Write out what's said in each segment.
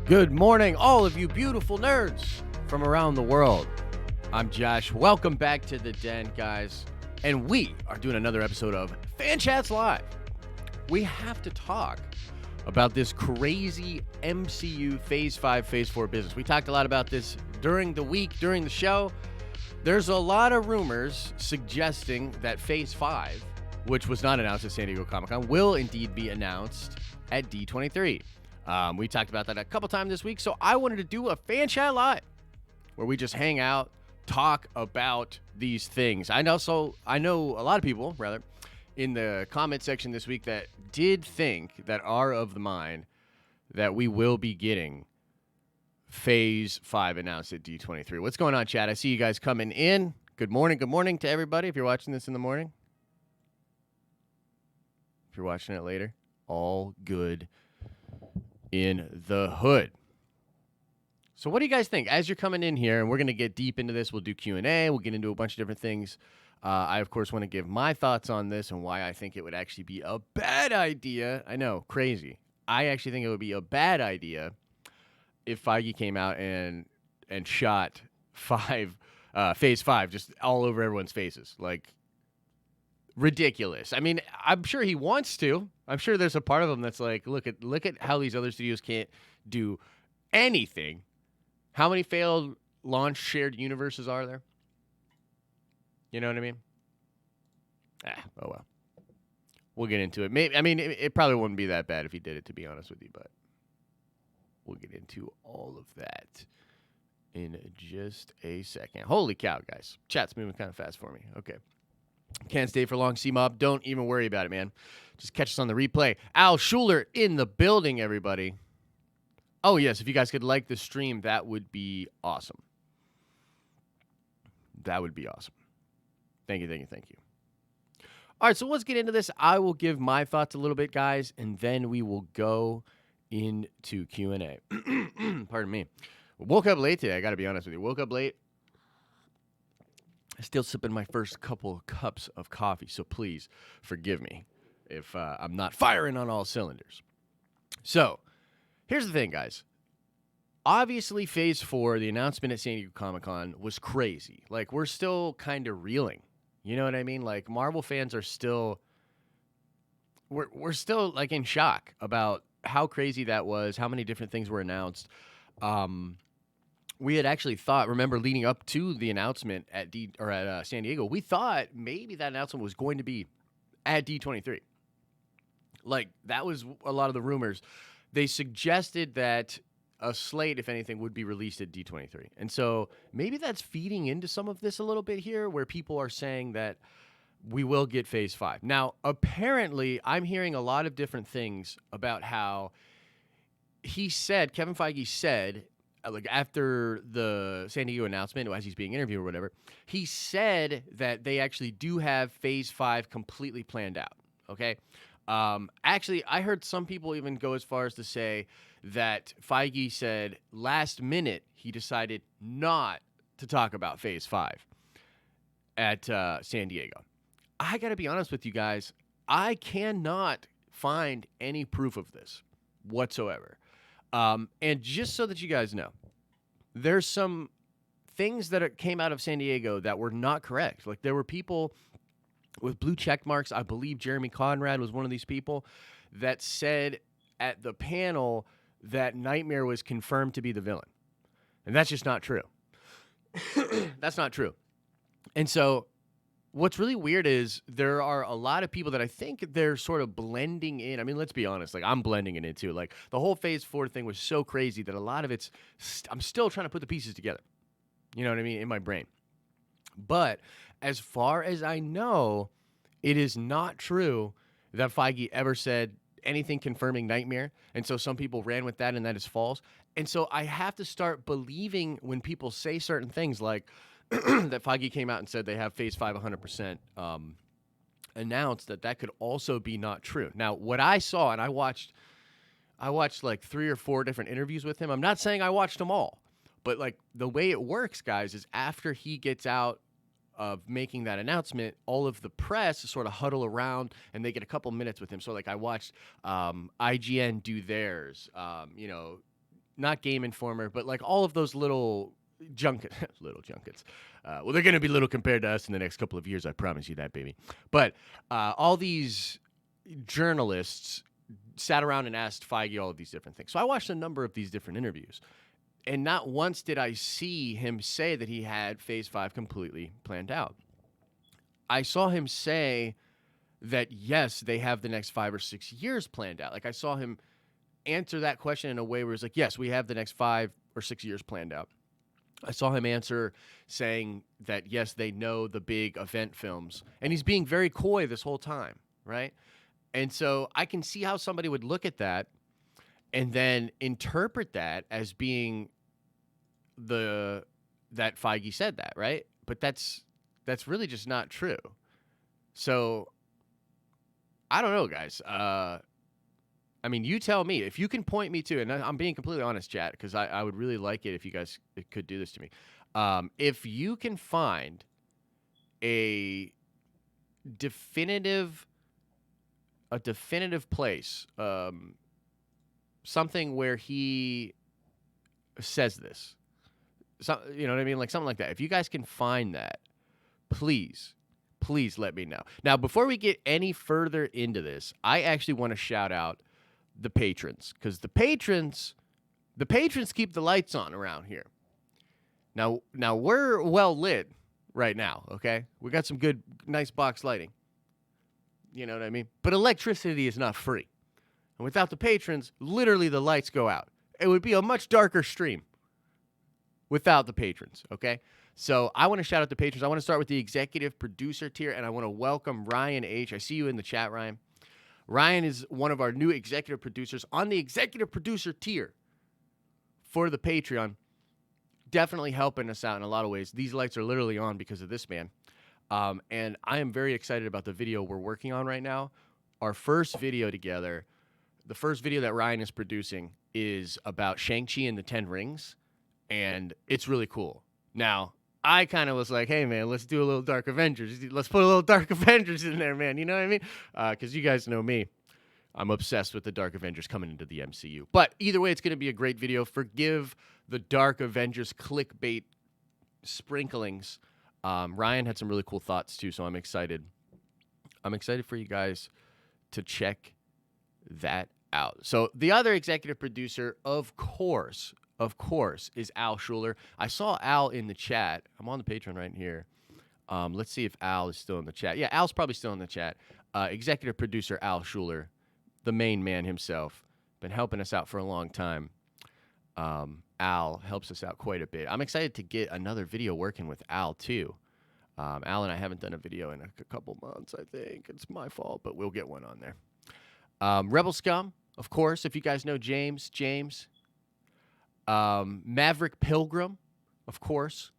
Good morning, all of you beautiful nerds from around the world. I'm Josh. Welcome back to the Den, guys. And we are doing another episode of Fan Chats Live. We have to talk about this crazy MCU Phase 5, Phase 4 business. We talked a lot about this during the week, during the show. There's a lot of rumors suggesting that Phase 5, which was not announced at San Diego Comic-Con, will indeed be announced at D23. We talked about that a couple times this week, so I wanted to do a Fan Chat Live where we just hang out, talk about these things. I know a lot of people, rather, in the comment section this week that are of the mind that we will be getting Phase 5 announced at D23. What's going on, chat? I see you guys coming in. Good morning to everybody if you're watching this in the morning. If you're watching it later, all good in the hood. So what do you guys think as you're coming in here? And we're going to get deep into this. We'll do Q&A. We'll get into a bunch of different things. I, of course, want to give my thoughts on this and why I think it would actually be a bad idea. I know, crazy. I actually think it would be a bad idea if Feige came out and shot Phase 5 just all over everyone's faces. Like, ridiculous. I mean, I'm sure he wants to. I'm sure there's a part of him that's like, look at how these other studios can't do anything. How many failed launch shared universes are there? You know what I mean? Oh well. We'll get into it. It probably wouldn't be that bad if he did it, to be honest with you, but we'll get into all of that in just a second. Holy cow, guys. Chat's moving kind of fast for me. Okay. Can't stay for long, C-Mob. Don't even worry about it, man. Just catch us on the replay. Al Schuler in the building, everybody. Oh, yes, if you guys could like the stream, that would be awesome. That would be awesome. Thank you. All right, so let's get into this. I will give my thoughts a little bit, guys, and then we will go into Q&A. Pardon me. Woke up late today, I got to be honest with you. Woke up late. Still sipping my first couple cups of coffee, so please forgive me if I'm not firing on all cylinders. So, here's the thing, guys. Obviously, Phase 4, the announcement at San Diego Comic-Con, was crazy. Like, we're still kind of reeling. You know what I mean? Like, Marvel fans are still... We're still, like, in shock about how crazy that was, how many different things were announced. We had actually thought, remember, leading up to the announcement at San Diego, we thought maybe that announcement was going to be at D23. Like, that was a lot of the rumors. They suggested that a slate, if anything, would be released at D23. And so maybe that's feeding into some of this a little bit here, where people are saying that we will get Phase 5. Now, apparently, I'm hearing a lot of different things about how Kevin Feige said, like after the San Diego announcement, as he's being interviewed or whatever, he said that they actually do have Phase 5 completely planned out, okay? Actually, I heard some people even go as far as to say that Feige said last minute he decided not to talk about Phase 5 at San Diego. I got to be honest with you guys, I cannot find any proof of this whatsoever. And just so that you guys know, there's some things that came out of San Diego that were not correct. Like, there were people with blue check marks. I believe Jeremy Conrad was one of these people that said at the panel that Nightmare was confirmed to be the villain. And that's just not true. That's not true. And so what's really weird is there are a lot of people that I think they're sort of blending in. I mean, let's be honest. Like, I'm blending it in too. Like, the whole Phase 4 thing was so crazy that a lot of it's... I'm still trying to put the pieces together. You know what I mean? In my brain. But as far as I know, it is not true that Feige ever said anything confirming Nightmare. And so some people ran with that, and that is false. And so I have to start believing when people say certain things like... that Feige came out and said they have Phase 5 100% announced, that could also be not true. Now, what I saw, and I watched like 3 or 4 different interviews with him. I'm not saying I watched them all, but like the way it works, guys, is after he gets out of making that announcement, all of the press sort of huddle around and they get a couple minutes with him. So like I watched IGN do theirs, not Game Informer, but like all of those little little junkets. Well, they're going to be little compared to us in the next couple of years. I promise you that, baby. But all these journalists sat around and asked Feige all of these different things. So I watched a number of these different interviews. And not once did I see him say that he had Phase 5 completely planned out. I saw him say that, yes, they have the next 5 or 6 years planned out. Like, I saw him answer that question in a way where it's like, yes, we have the next 5 or 6 years planned out. I saw him answer saying that, yes, they know the big event films. And he's being very coy this whole time, right? And so I can see how somebody would look at that and then interpret that as being that Feige said that, right? But that's really just not true. So I don't know, guys. I mean, you tell me. If you can point me to, and I'm being completely honest, chat, because I would really like it if you guys could do this to me. If you can find a definitive place, something where he says this, you know what I mean? Like something like that. If you guys can find that, please let me know. Now, before we get any further into this, I actually want to shout out the patrons, because the patrons keep the lights on around here. Now we're well lit right now, okay? We got some good, nice box lighting. You know what I mean? But electricity is not free. And without the patrons, literally the lights go out. It would be a much darker stream without the patrons, okay? So I want to shout out the patrons. I want to start with the executive producer tier, and I want to welcome Ryan H. I see you in the chat, Ryan. Ryan is one of our new executive producers on the executive producer tier for the Patreon. Definitely helping us out in a lot of ways. These lights are literally on because of this man. And I am very excited about the video we're working on right now. Our first video together, the first video that Ryan is producing, is about Shang-Chi and the 10 Rings, and it's really cool. Now, I kind of was like, hey, man, let's do a little Dark Avengers. Let's put a little Dark Avengers in there, man. You know what I mean? Because you guys know me. I'm obsessed with the Dark Avengers coming into the MCU. But either way, it's going to be a great video. Forgive the Dark Avengers clickbait sprinklings. Ryan had some really cool thoughts, too, so I'm excited. I'm excited for you guys to check that out. So the other executive producer, of course, is Al Schuler. I saw Al in the chat. I'm on the Patreon right here. Let's see if Al is still in the chat. Yeah, Al's probably still in the chat. Executive producer Al Schuler, the main man himself, been helping us out for a long time. Al helps us out quite a bit. I'm excited to get another video working with Al, too. Al and I haven't done a video in a couple months, I think. It's my fault, but we'll get one on there. Rebel Scum, of course, if you guys know James. Maverick Pilgrim, of course.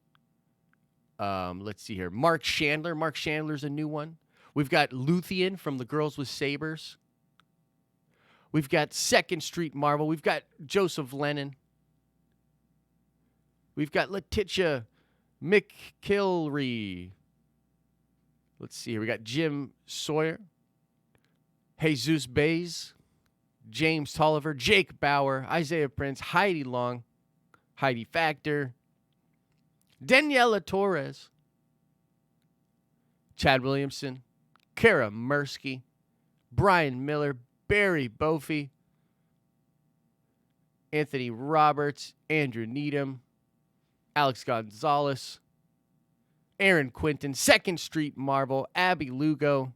Let's see here. Mark Chandler. Mark Chandler's a new one. We've got Luthien from The Girls with Sabers. We've got 2nd Street Marvel. We've got Joseph Lennon. We've got Letitia McKilry. Let's see here. We got Jim Sawyer. Jesus Bays. James Tolliver. Jake Bauer. Isaiah Prince. Heidi Long. Heidi Factor. Daniela Torres. Chad Williamson. Kara Mursky. Brian Miller. Barry Bophy. Anthony Roberts. Andrew Needham. Alex Gonzalez. Aaron Quinton. 2nd Street Marvel. Abby Lugo.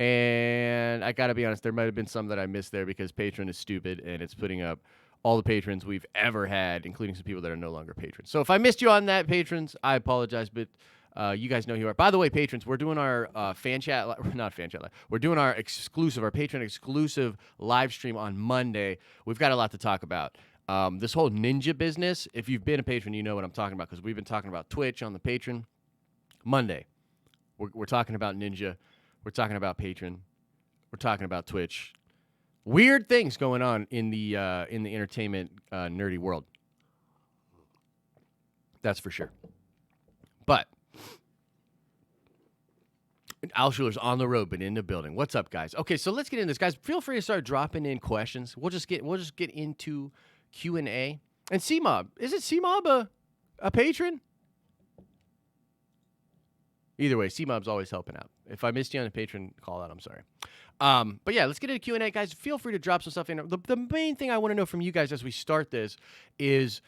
And I got to be honest, there might have been some that I missed there because Patreon is stupid and it's putting up all the patrons we've ever had, including some people that are no longer patrons. So if I missed you on that, patrons, I apologize, but you guys know who you are. By the way, patrons, we're doing our fan chat, not fan chat, we're doing our Patreon exclusive live stream on Monday. We've got a lot to talk about. This whole ninja business, if you've been a patron, you know what I'm talking about because we've been talking about Twitch on the Patreon. Monday, we're talking about Ninja. We're talking about Patreon. We're talking about Twitch. Weird things going on in the entertainment nerdy world. That's for sure. But Al Schuler's on the road, but in the building. What's up, guys? Okay, so let's get into this, guys. Feel free to start dropping in questions. We'll just get into Q&A. And C-Mob. Is it C-Mob a patron? Either way, C-Mob's always helping out. If I missed you on a patron call out, I'm sorry. But yeah, let's get into Q&A, guys. Feel free to drop some stuff in. The main thing I want to know from you guys as we start this is,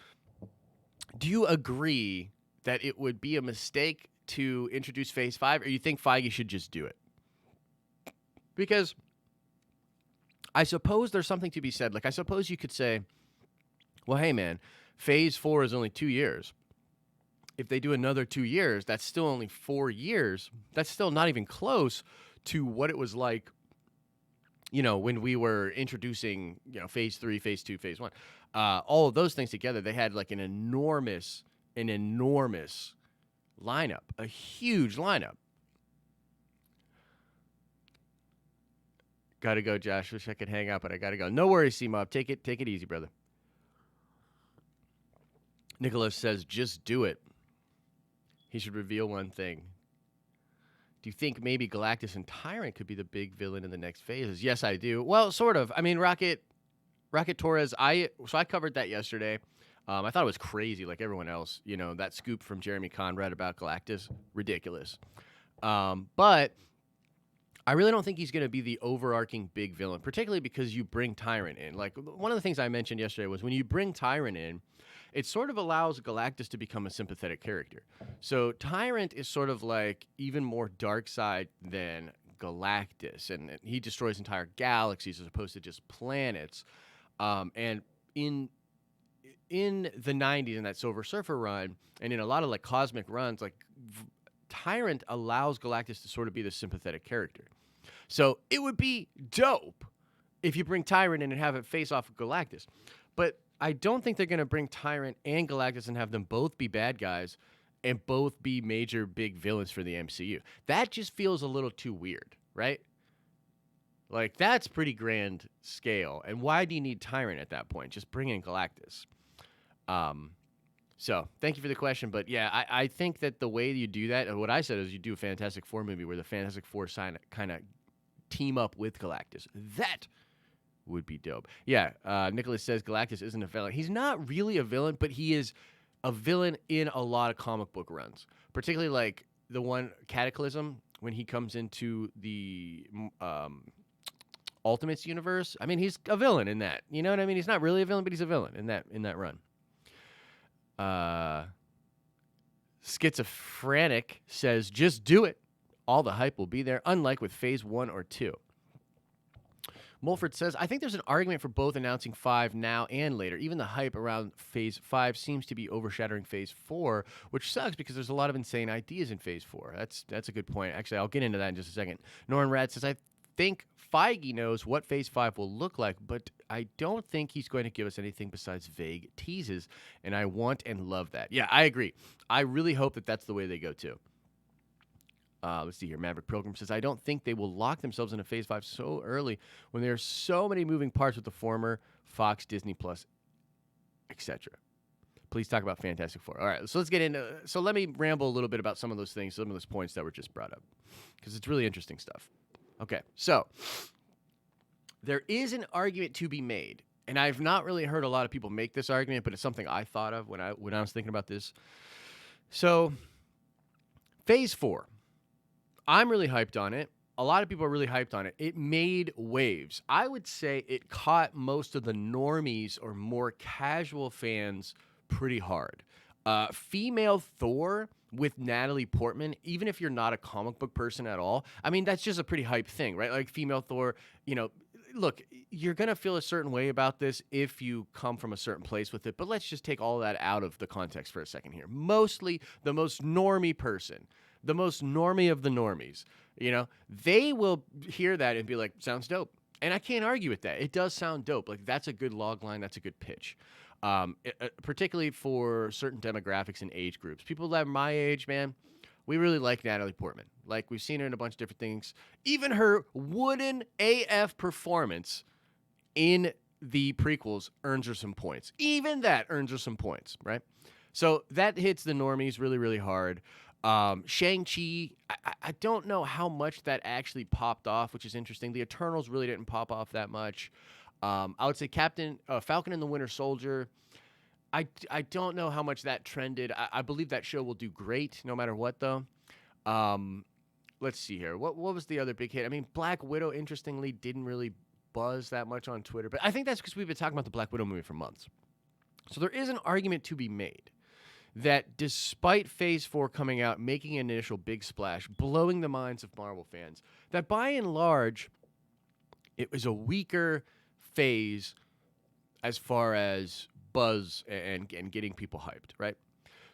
do you agree that it would be a mistake to introduce Phase 5, or you think Feige should just do it? Because I suppose there's something to be said. Like, I suppose you could say, well, hey, man, Phase 4 is only 2 years. If they do another 2 years, that's still only 4 years. That's still not even close to what it was like, when we were introducing, Phase 3, Phase 2, Phase 1. All of those things together, they had like an enormous lineup, a huge lineup. Gotta go, Josh. Wish I could hang out, but I gotta go. No worries, C-Mob. Take it easy, brother. Nicholas says, just do it. He should reveal one thing. Do you think maybe Galactus and Tyrant could be the big villain in the next phases? Yes, I do. Well, sort of. I mean, Rocket Torres, I covered that yesterday. I thought it was crazy, like everyone else. That scoop from Jeremy Conrad about Galactus, ridiculous. But I really don't think he's going to be the overarching big villain, particularly because you bring Tyrant in. Like, one of the things I mentioned yesterday was when you bring Tyrant in, it sort of allows Galactus to become a sympathetic character. So Tyrant is sort of like even more dark side than Galactus, and he destroys entire galaxies as opposed to just planets. And in the 90s, in that Silver Surfer run, and in a lot of like cosmic runs, like Tyrant allows Galactus to sort of be the sympathetic character. So it would be dope if you bring Tyrant in and have it face off with Galactus. But I don't think they're going to bring Tyrant and Galactus and have them both be bad guys and both be major big villains for the MCU. That just feels a little too weird, right? Like, that's pretty grand scale. And why do you need Tyrant at that point? Just bring in Galactus. So, thank you for the question. But, yeah, I think that the way you do that, and what I said is you do a Fantastic Four movie where the Fantastic Four kind of team up with Galactus. That would be dope. Yeah, Nicholas says Galactus isn't a villain. He's not really a villain, but he is a villain in a lot of comic book runs, particularly like the one Cataclysm when he comes into the Ultimates universe. I mean, he's a villain in that. You know what I mean? He's not really a villain, but he's a villain in that run. Schizophrenic says, just do it. All the hype will be there, unlike with Phase 1 or 2. Mulford says, I think there's an argument for both announcing 5 now and later. Even the hype around Phase 5 seems to be overshadowing Phase 4, which sucks because there's a lot of insane ideas in Phase 4. That's a good point. Actually, I'll get into that in just a second. Norman Rad says, I think Feige knows what Phase 5 will look like, but I don't think he's going to give us anything besides vague teases, and I want and love that. Yeah, I agree. I really hope that that's the way they go, too. Let's see here. Maverick Pilgrim says, I don't think they will lock themselves into Phase 5 so early when there are so many moving parts with the former Fox, Disney Plus, etc. Please talk about Fantastic Four. All right, so let's get into. So let me ramble a little bit about some of those things, some of those points that were just brought up, because it's really interesting stuff. Okay, so there is an argument to be made, and I've not really heard a lot of people make this argument, but it's something I thought of when I was thinking about this. So, Phase 4. I'm really hyped on it. A lot of people are really hyped on it. It made waves. I would say it caught most of the normies or more casual fans pretty hard. Female Thor with Natalie Portman, even if you're not a comic book person at all, I mean, that's just a pretty hype thing, right? Like female Thor, look, you're going to feel a certain way about this if you come from a certain place with it, but let's just take all that out of the context for a second here. Mostly the most normie person, the most normie of the normies, they will hear that and be like, sounds dope. And I can't argue with that. It does sound dope. Like, that's a good log line. That's a good pitch. Particularly for certain demographics and age groups. People that are my age, man, we really like Natalie Portman. Like, we've seen her in a bunch of different things. Even her wooden AF performance in the prequels earns her some points. Even that earns her some points, right? So that hits the normies really, really hard. Shang-Chi, I don't know how much that actually popped off, which is interesting. The Eternals really didn't pop off that much. I would say Falcon and the Winter Soldier. I don't know how much that trended. I believe that show will do great no matter what, though. Let's see here. What was the other big hit? I mean, Black Widow, interestingly, didn't really buzz that much on Twitter, but I think that's because we've been talking about the Black Widow movie for months. So there is an argument to be made that despite Phase 4 coming out, making an initial big splash, blowing the minds of Marvel fans, that by and large, it was a weaker phase as far as buzz and getting people hyped, right?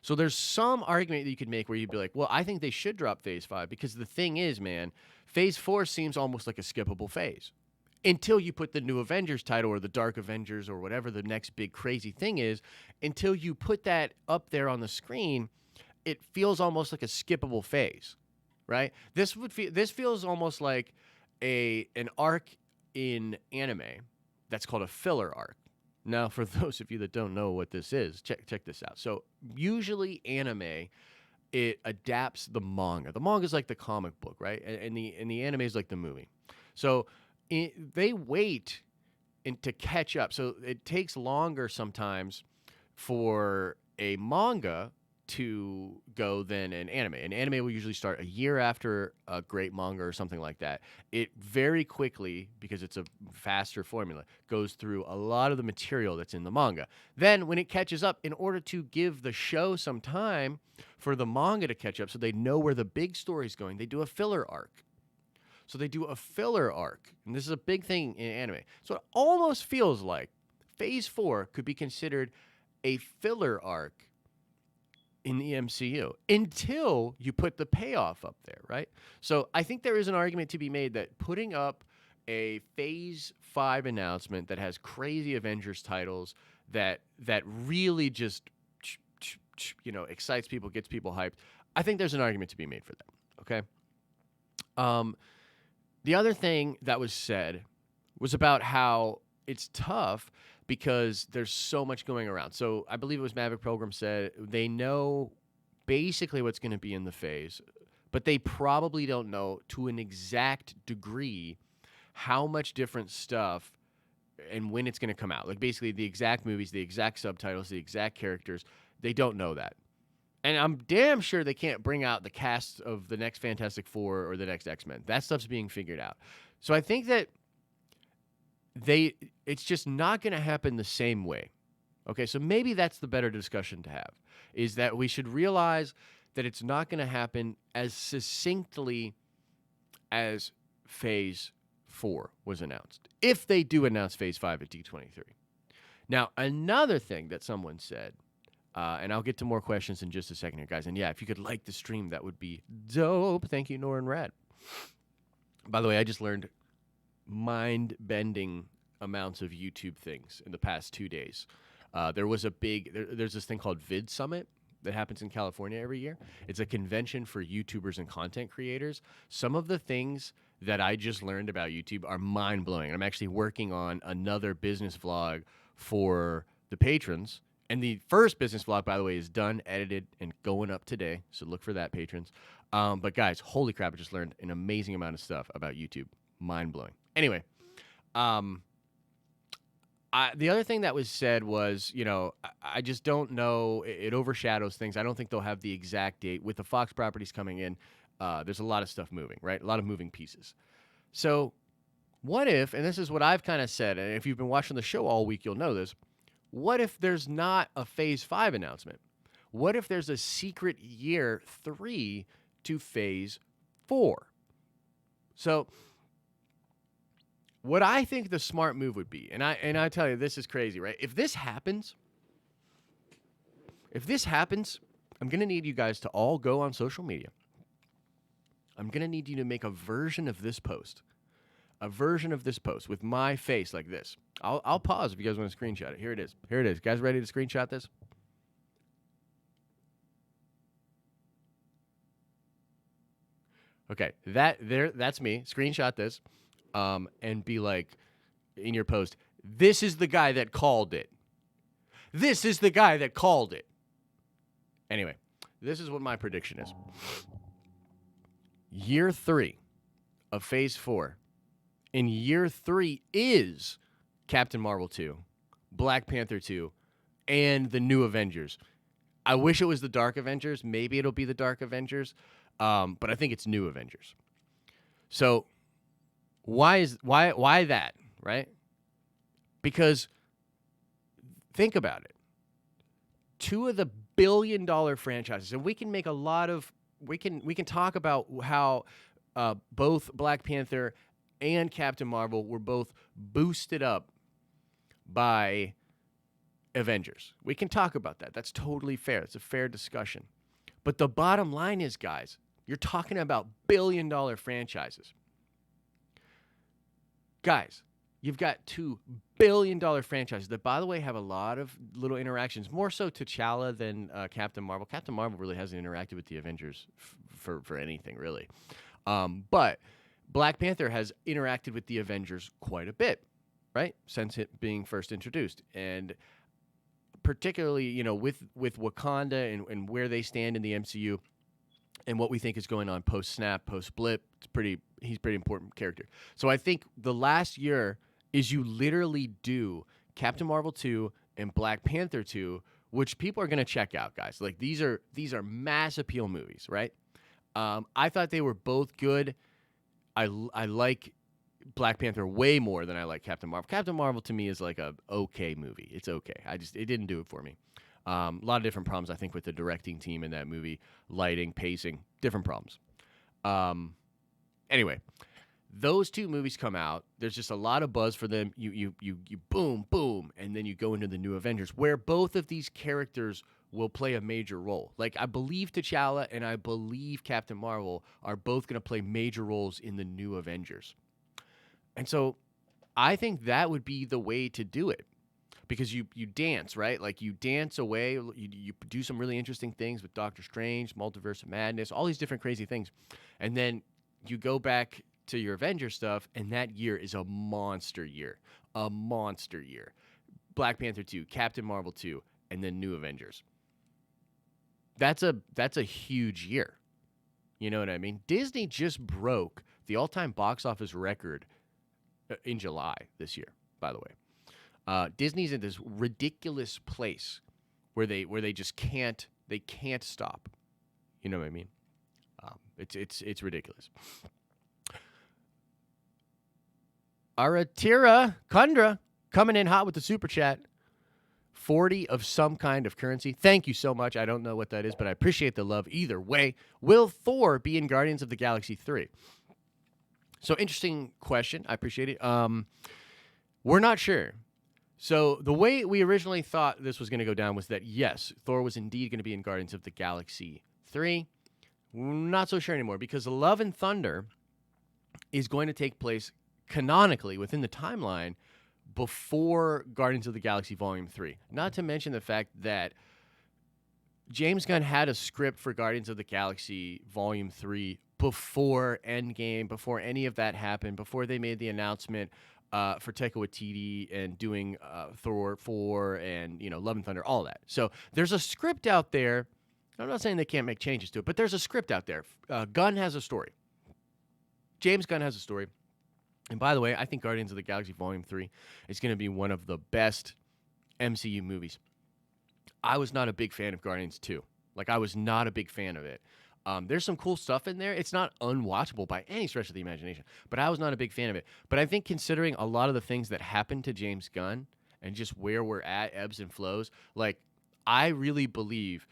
So there's some argument that you could make where you'd be like, well, I think they should drop Phase 5 because the thing is, man, Phase 4 seems almost like a skippable phase until you put the new Avengers title or the Dark Avengers or whatever the next big crazy thing is. Until you put that up there on the screen, it feels almost like a skippable phase, right? This feels almost like an arc in anime that's called a filler arc. Now, for those of you that don't know what this is, check this out. So usually anime, it adapts the manga. The manga is like the comic book, right? And the anime is like the movie. So they wait to catch up. So it takes longer sometimes for a manga to go than an anime. An anime will usually start a year after a great manga or something like that. It very quickly, because it's a faster formula, goes through a lot of the material that's in the manga. Then when it catches up, in order to give the show some time for the manga to catch up so they know where the big story's going, they do a filler arc. So they do a filler arc, and this is a big thing in anime. So it almost feels like Phase 4 could be considered a filler arc in the MCU until you put the payoff up there, right? So I think there is an argument to be made that putting up a Phase 5 announcement that has crazy Avengers titles that really just excites people, gets people hyped, I think there's an argument to be made for that, okay? The other thing that was said was about how it's tough because there's so much going around. So I believe it was Maverick Program said they know basically what's going to be in the phase, but they probably don't know to an exact degree how much different stuff and when it's going to come out. Like basically the exact movies, the exact subtitles, the exact characters. They don't know that. And I'm damn sure they can't bring out the cast of the next Fantastic Four or the next X-Men. That stuff's being figured out. So I think that it's just not going to happen the same way. Okay, so maybe that's the better discussion to have, is that we should realize that it's not going to happen as succinctly as Phase 4 was announced, if they do announce Phase 5 at D23. Now, another thing that someone said, and I'll get to more questions in just a second here, guys. And yeah, if you could like the stream, that would be dope. Thank you, Norin Rad. By the way, I just learned mind-bending amounts of YouTube things in the past 2 days. There's this thing called Vid Summit that happens in California every year. It's a convention for YouTubers and content creators. Some of the things that I just learned about YouTube are mind-blowing. I'm actually working on another business vlog for the patrons. And the first business vlog, by the way, is done, edited, and going up today. So look for that, patrons. But guys, holy crap, I just learned an amazing amount of stuff about YouTube. Mind-blowing. Anyway, the other thing that was said was, I just don't know. It overshadows things. I don't think they'll have the exact date. With the Fox properties coming in, there's a lot of stuff moving, right? A lot of moving pieces. So what if, and this is what I've kind of said, and if you've been watching the show all week, you'll know this. What if there's not a Phase 5 announcement? What if there's a secret year 3 to Phase 4? So what I think the smart move would be, and I tell you, this is crazy, right? If this happens, I'm going to need you guys to all go on social media. I'm going to need you to make a version of this post. A version of this post with my face like this. I'll pause if you guys want to screenshot it. Here it is. Here it is. Guys ready to screenshot this? Okay, that's me. Screenshot this, and be like, in your post, this is the guy that called it. This is the guy that called it. Anyway, this is what my prediction is. Year 3 of Phase 4. And year 3 is Captain Marvel 2, Black Panther 2, and the New Avengers. I wish it was the Dark Avengers. Maybe it'll be the Dark Avengers, but I think it's New Avengers. So why that, right? Because think about it. Two of the billion-dollar franchises, and we can make a lot of we can talk about how both Black Panther and Captain Marvel were both boosted up by Avengers. We can talk about that. That's totally fair. It's a fair discussion. But the bottom line is, guys, you're talking about billion-dollar franchises. Guys, you've got $2 billion franchises that, by the way, have a lot of little interactions, more so T'Challa than Captain Marvel. Captain Marvel really hasn't interacted with the Avengers for anything, really. But Black Panther has interacted with the Avengers quite a bit, right, since it being first introduced. And particularly, with Wakanda and where they stand in the MCU and what we think is going on post-snap, post-blip, he's a pretty important character. So I think the last year is you literally do Captain Marvel 2 and Black Panther 2, which people are going to check out, guys. Like, these are mass appeal movies, right? I thought they were both good. I like Black Panther way more than I like Captain Marvel. Captain Marvel to me is like a okay movie. It's okay. It didn't do it for me. A lot of different problems, I think, with the directing team in that movie, lighting, pacing, different problems. Anyway, those two movies come out. There's just a lot of buzz for them. You boom, boom, and then you go into the New Avengers, where both of these characters will play a major role. Like, I believe T'Challa and I believe Captain Marvel are both going to play major roles in the New Avengers. And so I think that would be the way to do it, because you dance, right? Like, you dance away. You do some really interesting things with Doctor Strange, Multiverse of Madness, all these different crazy things. And then you go back to your Avengers stuff, and that year is a monster year. A monster year. Black Panther 2, Captain Marvel 2, and then New Avengers. That's a huge year. You know what I mean? Disney just broke the all-time box office record in July this year, by the way. Disney's in this ridiculous place where they just can't stop. You know what I mean? It's ridiculous. Aratira Kundra coming in hot with the super chat. 40 of some kind of currency. Thank you so much. I don't know what that is, but I appreciate the love either way. Will Thor be in Guardians of the Galaxy 3? So, interesting question. I appreciate it. We're not sure. So, the way we originally thought this was going to go down was that, yes, Thor was indeed going to be in Guardians of the Galaxy 3. Not so sure anymore, because Love and Thunder is going to take place canonically within the timeline before Guardians of the Galaxy Volume 3. Not to mention the fact that James Gunn had a script for Guardians of the Galaxy Volume 3 before Endgame, before any of that happened, before they made the announcement for Taika Waititi and doing Thor 4 and, Love and Thunder, all that. So there's a script out there. I'm not saying they can't make changes to it, but there's a script out there. Gunn has a story. James Gunn has a story. And by the way, I think Guardians of the Galaxy Volume 3 is going to be one of the best MCU movies. I was not a big fan of Guardians 2. Like, I was not a big fan of it. There's some cool stuff in there. It's not unwatchable by any stretch of the imagination, but I was not a big fan of it. But I think considering a lot of the things that happened to James Gunn and just where we're at, ebbs and flows, like, I really believe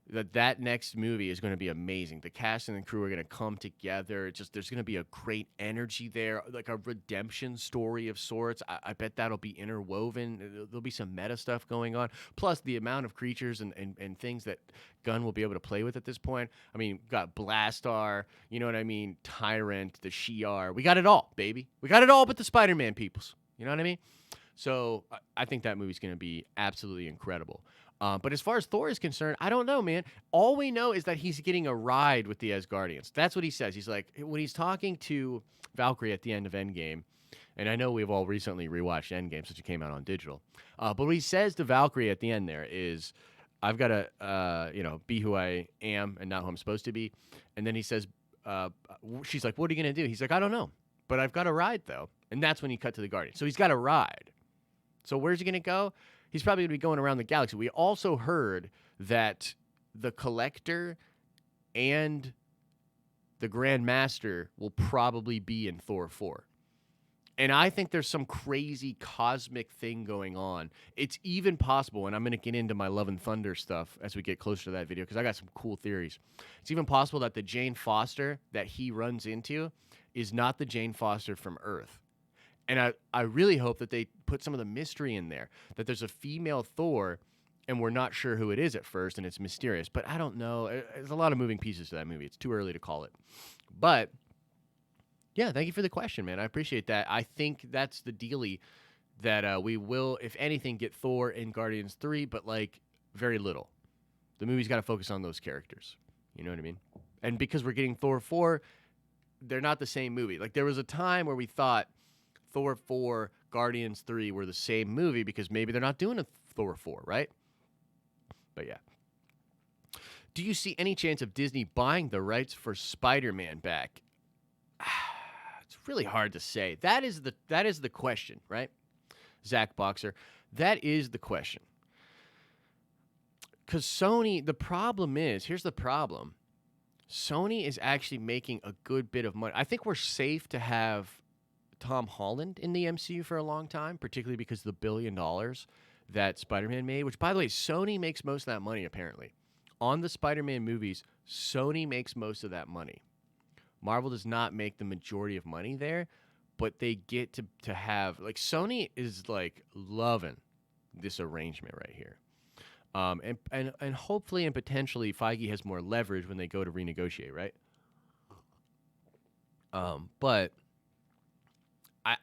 that next movie is going to be amazing. The cast and the crew are going to come together. There's going to be a great energy there, like a redemption story of sorts. I bet that'll be interwoven. There'll be some meta stuff going on. Plus, the amount of creatures and things that Gunn will be able to play with at this point. I mean, we've got Blastar, you know what I mean? Tyrant, the Shi'ar. We got it all, baby. We got it all but the Spider-Man peoples. You know what I mean? So I think that movie's going to be absolutely incredible. But as far as Thor is concerned, I don't know, man. All we know is that he's getting a ride with the Asgardians. That's what he says. He's like, when he's talking to Valkyrie at the end of Endgame, and I know we've all recently rewatched Endgame since it came out on digital, but what he says to Valkyrie at the end there is, I've got to, be who I am and not who I'm supposed to be. And then he says, she's like, what are you going to do? He's like, I don't know, but I've got a ride, though. And that's when you cut to the Guardians. So he's got a ride. So where's he going to go? He's probably going to be going around the galaxy. We also heard that the Collector and the Grand Master will probably be in Thor 4. And I think there's some crazy cosmic thing going on. It's even possible, and I'm going to get into my Love and Thunder stuff as we get closer to that video because I got some cool theories. It's even possible that the Jane Foster that he runs into is not the Jane Foster from Earth. And I really hope that they put some of the mystery in there, that there's a female Thor, and we're not sure who it is at first, and it's mysterious. But I don't know. There's a lot of moving pieces to that movie. It's too early to call it. But yeah, thank you for the question, man. I appreciate that. I think that's the dealie that we will, if anything, get Thor in Guardians 3, but, like, very little. The movie's got to focus on those characters. You know what I mean? And because we're getting Thor 4, they're not the same movie. Like, there was a time where we thought Thor 4, Guardians 3 were the same movie because maybe they're not doing a Thor 4, right? But, yeah. Do you see any chance of Disney buying the rights for Spider-Man back? It's really hard to say. That is the question, right? Zach Boxer. That is the question. Because Sony, the problem is, here's the problem. Sony is actually making a good bit of money. I think we're safe to have Tom Holland in the MCU for a long time, particularly because of the $1 billion that Spider-Man made, which, by the way, Sony makes most of that money, apparently. On the Spider-Man movies, Sony makes most of that money. Marvel does not make the majority of money there, but they get to have, like, Sony is, like, loving this arrangement right here. And hopefully and potentially Feige has more leverage when they go to renegotiate, right? But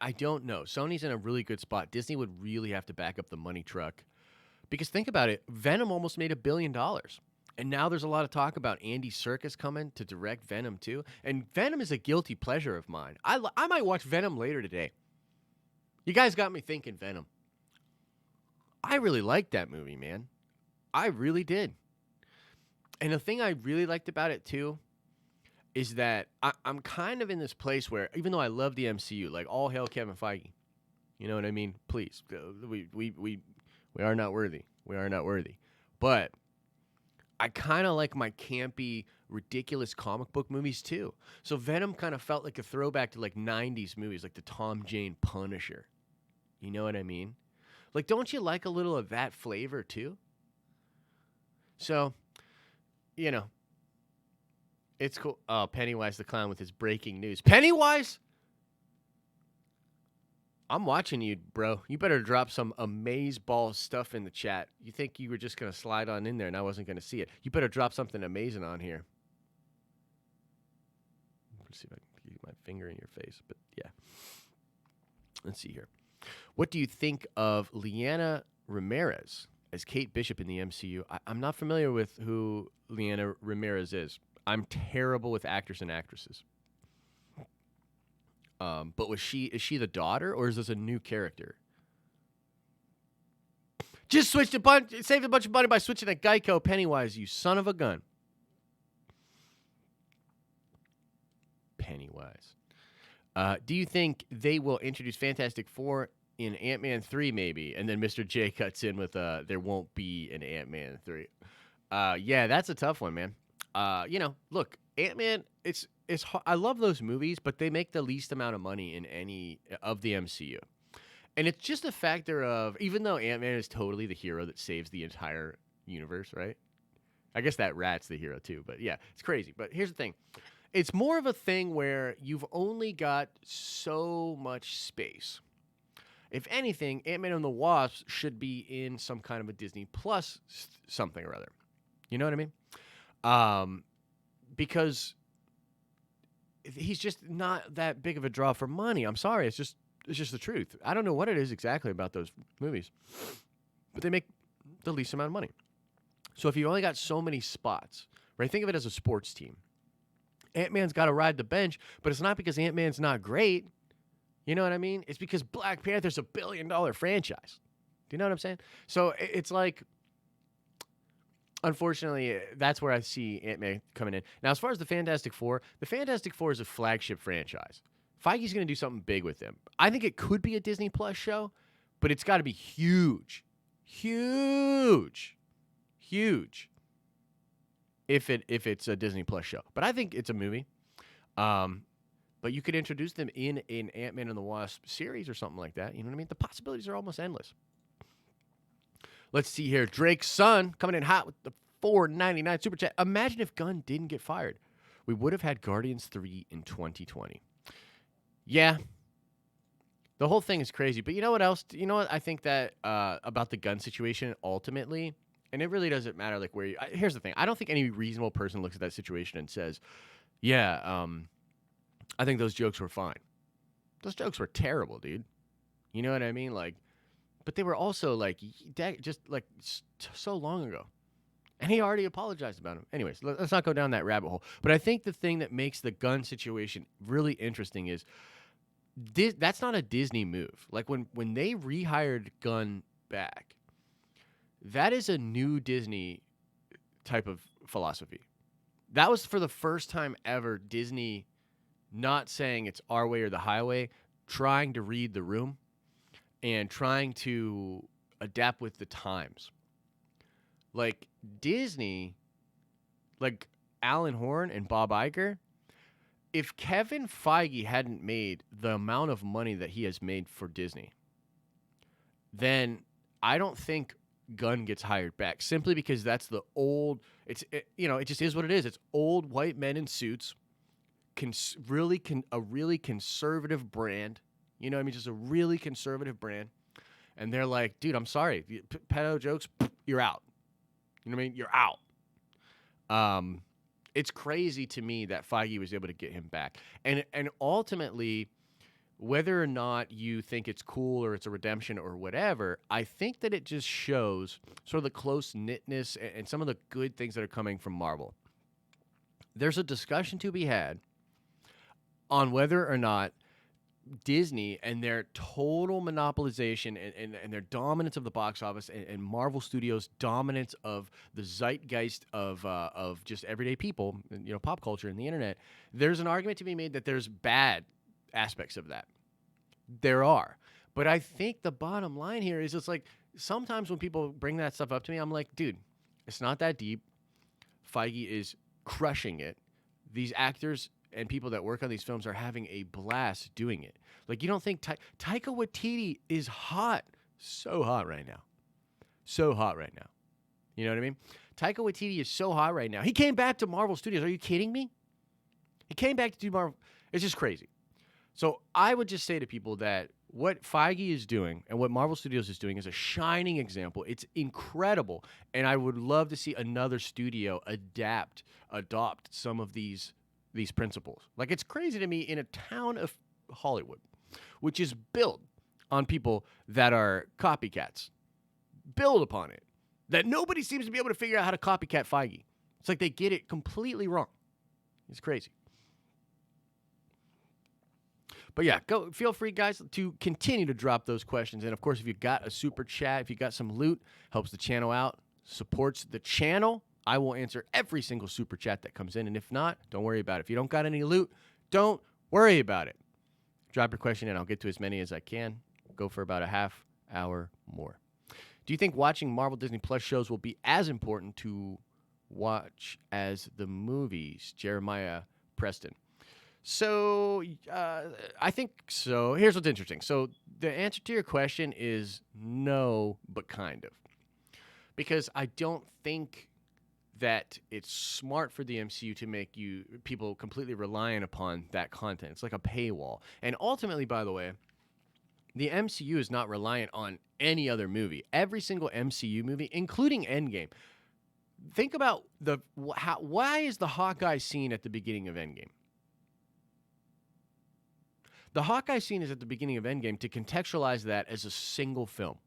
I don't know. Sony's in a really good spot. Disney would really have to back up the money truck. Because think about it, Venom almost made $1 billion. And now there's a lot of talk about Andy Serkis coming to direct Venom 2. And Venom is a guilty pleasure of mine. I might watch Venom later today. You guys got me thinking Venom. I really liked that movie, man. I really did. And the thing I really liked about it, too, is that I'm kind of in this place where, even though I love the MCU, like, all hail Kevin Feige. You know what I mean? Please. We are not worthy. We are not worthy. But I kind of like my campy, ridiculous comic book movies, too. So Venom kind of felt like a throwback to, like, 90s movies, like the Tom Jane Punisher. You know what I mean? Like, don't you like a little of that flavor, too? So, you know, it's cool. Oh, Pennywise the Clown with his breaking news. Pennywise? I'm watching you, bro. You better drop some amazeballs stuff in the chat. You think you were just going to slide on in there and I wasn't going to see it. You better drop something amazing on here. Let's see if I can get my finger in your face. But, yeah. Let's see here. What do you think of Leanna Ramirez as Kate Bishop in the MCU? I'm not familiar with who Leanna Ramirez is. I'm terrible with actors and actresses. But is she the daughter, or is this a new character? Just saved a bunch of money by switching to Geico. Pennywise, you son of a gun. Pennywise. Do you think they will introduce Fantastic Four in Ant-Man 3 maybe? And then Mr. J cuts in with there won't be an Ant-Man 3. Yeah, that's a tough one, man. You know, look, Ant-Man, it's I love those movies, but they make the least amount of money in any of the MCU. And it's just a factor of, even though Ant-Man is totally the hero that saves the entire universe, right? I guess that Rat's the hero too, but yeah, it's crazy. But here's the thing. It's more of a thing where you've only got so much space. If anything, Ant-Man and the Wasp should be in some kind of a Disney Plus something or other. You know what I mean? Because he's just not that big of a draw for money. I'm sorry. It's just the truth. I don't know what it is exactly about those movies, but they make the least amount of money. So if you only got so many spots, right? Think of it as a sports team. Ant-Man's got to ride the bench, but it's not because Ant-Man's not great. You know what I mean? It's because Black Panther's $1 billion franchise. Do you know what I'm saying? So it's like, unfortunately, that's where I see Ant-Man coming in. Now, as far as the Fantastic Four is a flagship franchise. Feige's going to do something big with them. I think it could be a Disney Plus show, but it's got to be huge, huge, huge. If it's a Disney Plus show, but I think it's a movie. But you could introduce them in an Ant-Man and the Wasp series or something like that. You know what I mean? The possibilities are almost endless. Let's see here. Drake's son coming in hot with the $4.99 super chat. Imagine if Gunn didn't get fired. We would have had Guardians 3 in 2020. Yeah. The whole thing is crazy. But you know what else? You know what I think that about the Gunn situation ultimately, and it really doesn't matter like where you... Here's the thing. I don't think any reasonable person looks at that situation and says, yeah, I think those jokes were fine. Those jokes were terrible, dude. You know what I mean? Like, but they were also like just like so long ago. And he already apologized about them. Anyways, let's not go down that rabbit hole. But I think the thing that makes the Gunn situation really interesting is that's not a Disney move. Like when they rehired Gunn back, that is a new Disney type of philosophy. That was for the first time ever Disney not saying it's our way or the highway, trying to read the room and trying to adapt with the times. Like Disney, like Alan Horn and Bob Iger, if Kevin Feige hadn't made the amount of money that he has made for Disney, then I don't think Gunn gets hired back, simply because that's the old, it just is what it is. It's old white men in suits, a really conservative brand. You know what I mean? Just a really conservative brand. And they're like, dude, I'm sorry. Pedo jokes, you're out. You know what I mean? You're out. It's crazy to me that Feige was able to get him back. And ultimately, whether or not you think it's cool or it's a redemption or whatever, I think that it just shows sort of the close-knitness and some of the good things that are coming from Marvel. There's a discussion to be had on whether or not Disney and their total monopolization and their dominance of the box office and Marvel Studios' dominance of the zeitgeist of just everyday people, pop culture and the internet, there's an argument to be made that there's bad aspects of that. There are. But I think the bottom line here is it's like sometimes when people bring that stuff up to me, I'm like, dude, it's not that deep. Feige is crushing it. These actors and people that work on these films are having a blast doing it. Like, you don't think Taika Waititi is hot. So hot right now. So hot right now. You know what I mean? Taika Waititi is so hot right now. He came back to Marvel Studios. Are you kidding me? He came back to do Marvel. It's just crazy. So I would just say to people that what Feige is doing and what Marvel Studios is doing is a shining example. It's incredible. And I would love to see another studio adopt some of these principles. Like, it's crazy to me in a town of Hollywood, which is built on people that are copycats, build upon it, that nobody seems to be able to figure out how to copycat Feige. It's like they get it completely wrong. It's crazy. But yeah, feel free, guys, to continue to drop those questions. And of course, if you got a super chat, if you got some loot, helps the channel out, supports the channel, I will answer every single super chat that comes in. And if not, don't worry about it. If you don't got any loot, don't worry about it. Drop your question and I'll get to as many as I can. Go for about a half hour more. Do you think watching Marvel Disney Plus shows will be as important to watch as the movies? Jeremiah Preston. So I think so. Here's what's interesting. So the answer to your question is no, but kind of. Because I don't think that it's smart for the MCU to make people completely reliant upon that content. It's like a paywall. And ultimately, by the way, the MCU is not reliant on any other movie. Every single MCU movie, including Endgame. Think about why is the Hawkeye scene at the beginning of Endgame? The Hawkeye scene is at the beginning of Endgame to contextualize that as a single film.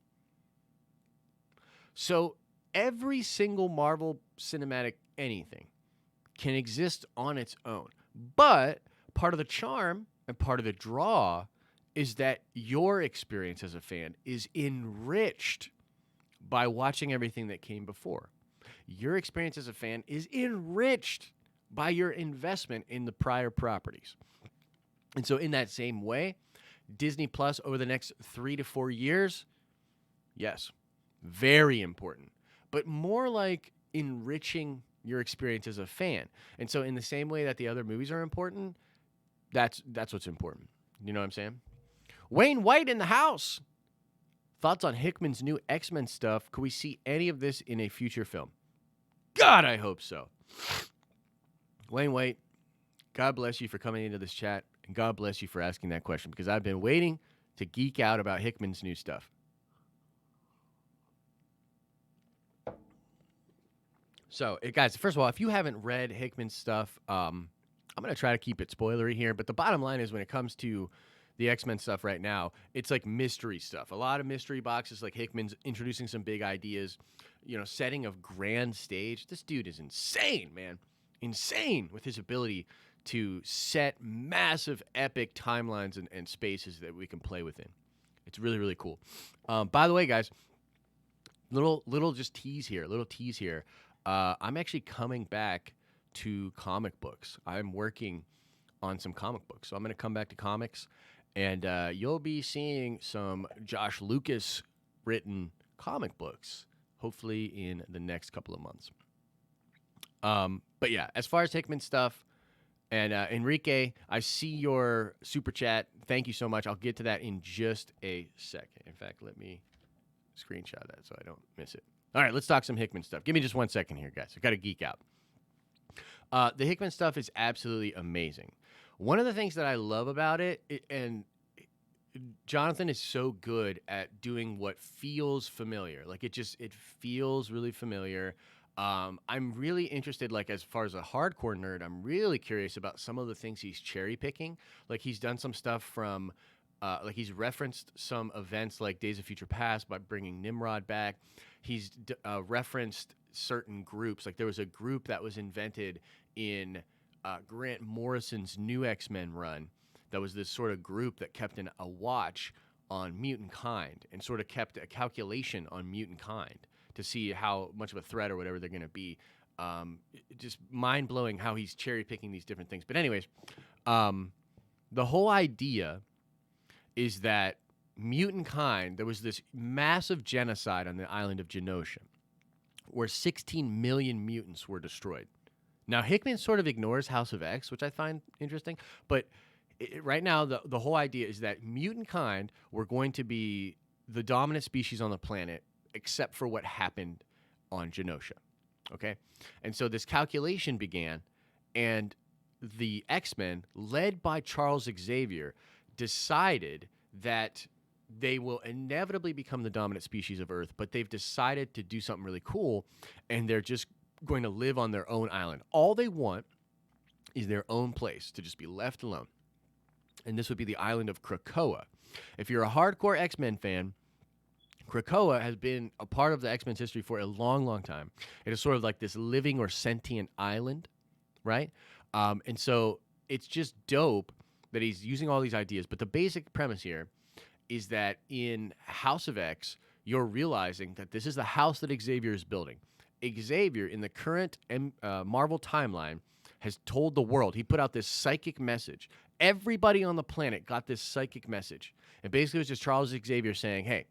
So every single Marvel cinematic anything can exist on its own. But part of the charm and part of the draw is that your experience as a fan is enriched by watching everything that came before. Your experience as a fan is enriched by your investment in the prior properties. And so in that same way, Disney Plus over the next 3 to 4 years Yes, very important, but more like enriching your experience as a fan. And so, in the same way that the other movies are important, that's what's important. You know what I'm saying? Wayne White in the house. Thoughts on Hickman's new X-Men stuff? Could we see any of this in a future film? God, I hope so. Wayne White, God bless you for coming into this chat, and God bless you for asking that question, because I've been waiting to geek out about Hickman's new stuff. So, guys, first of all, if you haven't read Hickman's stuff, I'm going to try to keep it spoilery here, but the bottom line is when it comes to the X-Men stuff right now, it's like mystery stuff. A lot of mystery boxes, like Hickman's introducing some big ideas, setting of grand stage. This dude is insane, man. Insane with his ability to set massive, epic timelines and spaces that we can play within. It's really, really cool. By the way, guys, little just tease here, I'm actually coming back to comic books. I'm working on some comic books. So I'm going to come back to comics, and you'll be seeing some Josh Lucas written comic books, hopefully in the next couple of months. But yeah, as far as Hickman stuff, and Enrique, I see your super chat. Thank you so much. I'll get to that in just a second. In fact, let me screenshot that so I don't miss it. All right, let's talk some Hickman stuff. Give me just 1 second here, guys. I've got to geek out. The Hickman stuff is absolutely amazing. One of the things that I love about it, and Jonathan is so good at doing what feels familiar. Like it feels really familiar. I'm really interested, like as far as a hardcore nerd, I'm really curious about some of the things he's cherry picking. Like he's done some stuff from, like he's referenced some events like Days of Future Past by bringing Nimrod back. He's referenced certain groups. Like there was a group that was invented in Grant Morrison's new X-Men run that was this sort of group that kept a watch on mutant kind and sort of kept a calculation on mutant kind to see how much of a threat or whatever they're going to be. Just mind-blowing how he's cherry-picking these different things. But anyways, the whole idea is that mutant kind, there was this massive genocide on the island of Genosha where 16 million mutants were destroyed. Now, Hickman sort of ignores House of X, which I find interesting, but right now the whole idea is that mutant kind were going to be the dominant species on the planet except for what happened on Genosha, okay? And so this calculation began, and the X-Men, led by Charles Xavier, decided that they will inevitably become the dominant species of Earth, but they've decided to do something really cool, and they're just going to live on their own island. All they want is their own place to just be left alone, and this would be the island of Krakoa. If you're a hardcore X-Men fan, Krakoa has been a part of the X-Men's history for a long, long time. It is sort of like this living or sentient island, right? And so it's just dope that he's using all these ideas. But the basic premise here is that in House of X, you're realizing that this is the house that Xavier is building. Xavier, in the current Marvel timeline, has told the world. He put out this psychic message. Everybody on the planet got this psychic message. And basically it was just Charles Xavier saying, hey,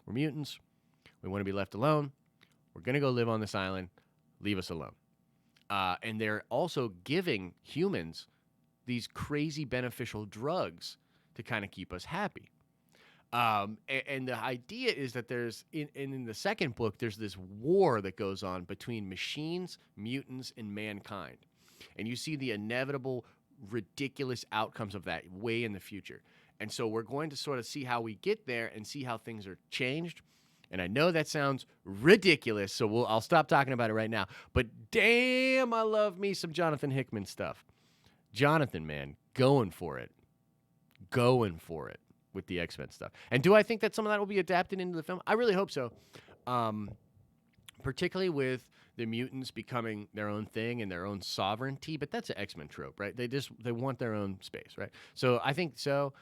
we're mutants. We want to be left alone. We're going to go live on this island. Leave us alone. And they're also giving humans these crazy beneficial drugs to kind of keep us happy. And the idea is that there's, in the second book, there's this war that goes on between machines, mutants, and mankind. And you see the inevitable, ridiculous outcomes of that way in the future. And so we're going to sort of see how we get there and see how things are changed. And I know that sounds ridiculous, so I'll stop talking about it right now. But damn, I love me some Jonathan Hickman stuff. Jonathan, man, going for it. Going for it with the X-Men stuff. And do I think that some of that will be adapted into the film? I really hope so. Particularly with the mutants becoming their own thing and their own sovereignty. But that's an X-Men trope, right? They want their own space, right? So I think so.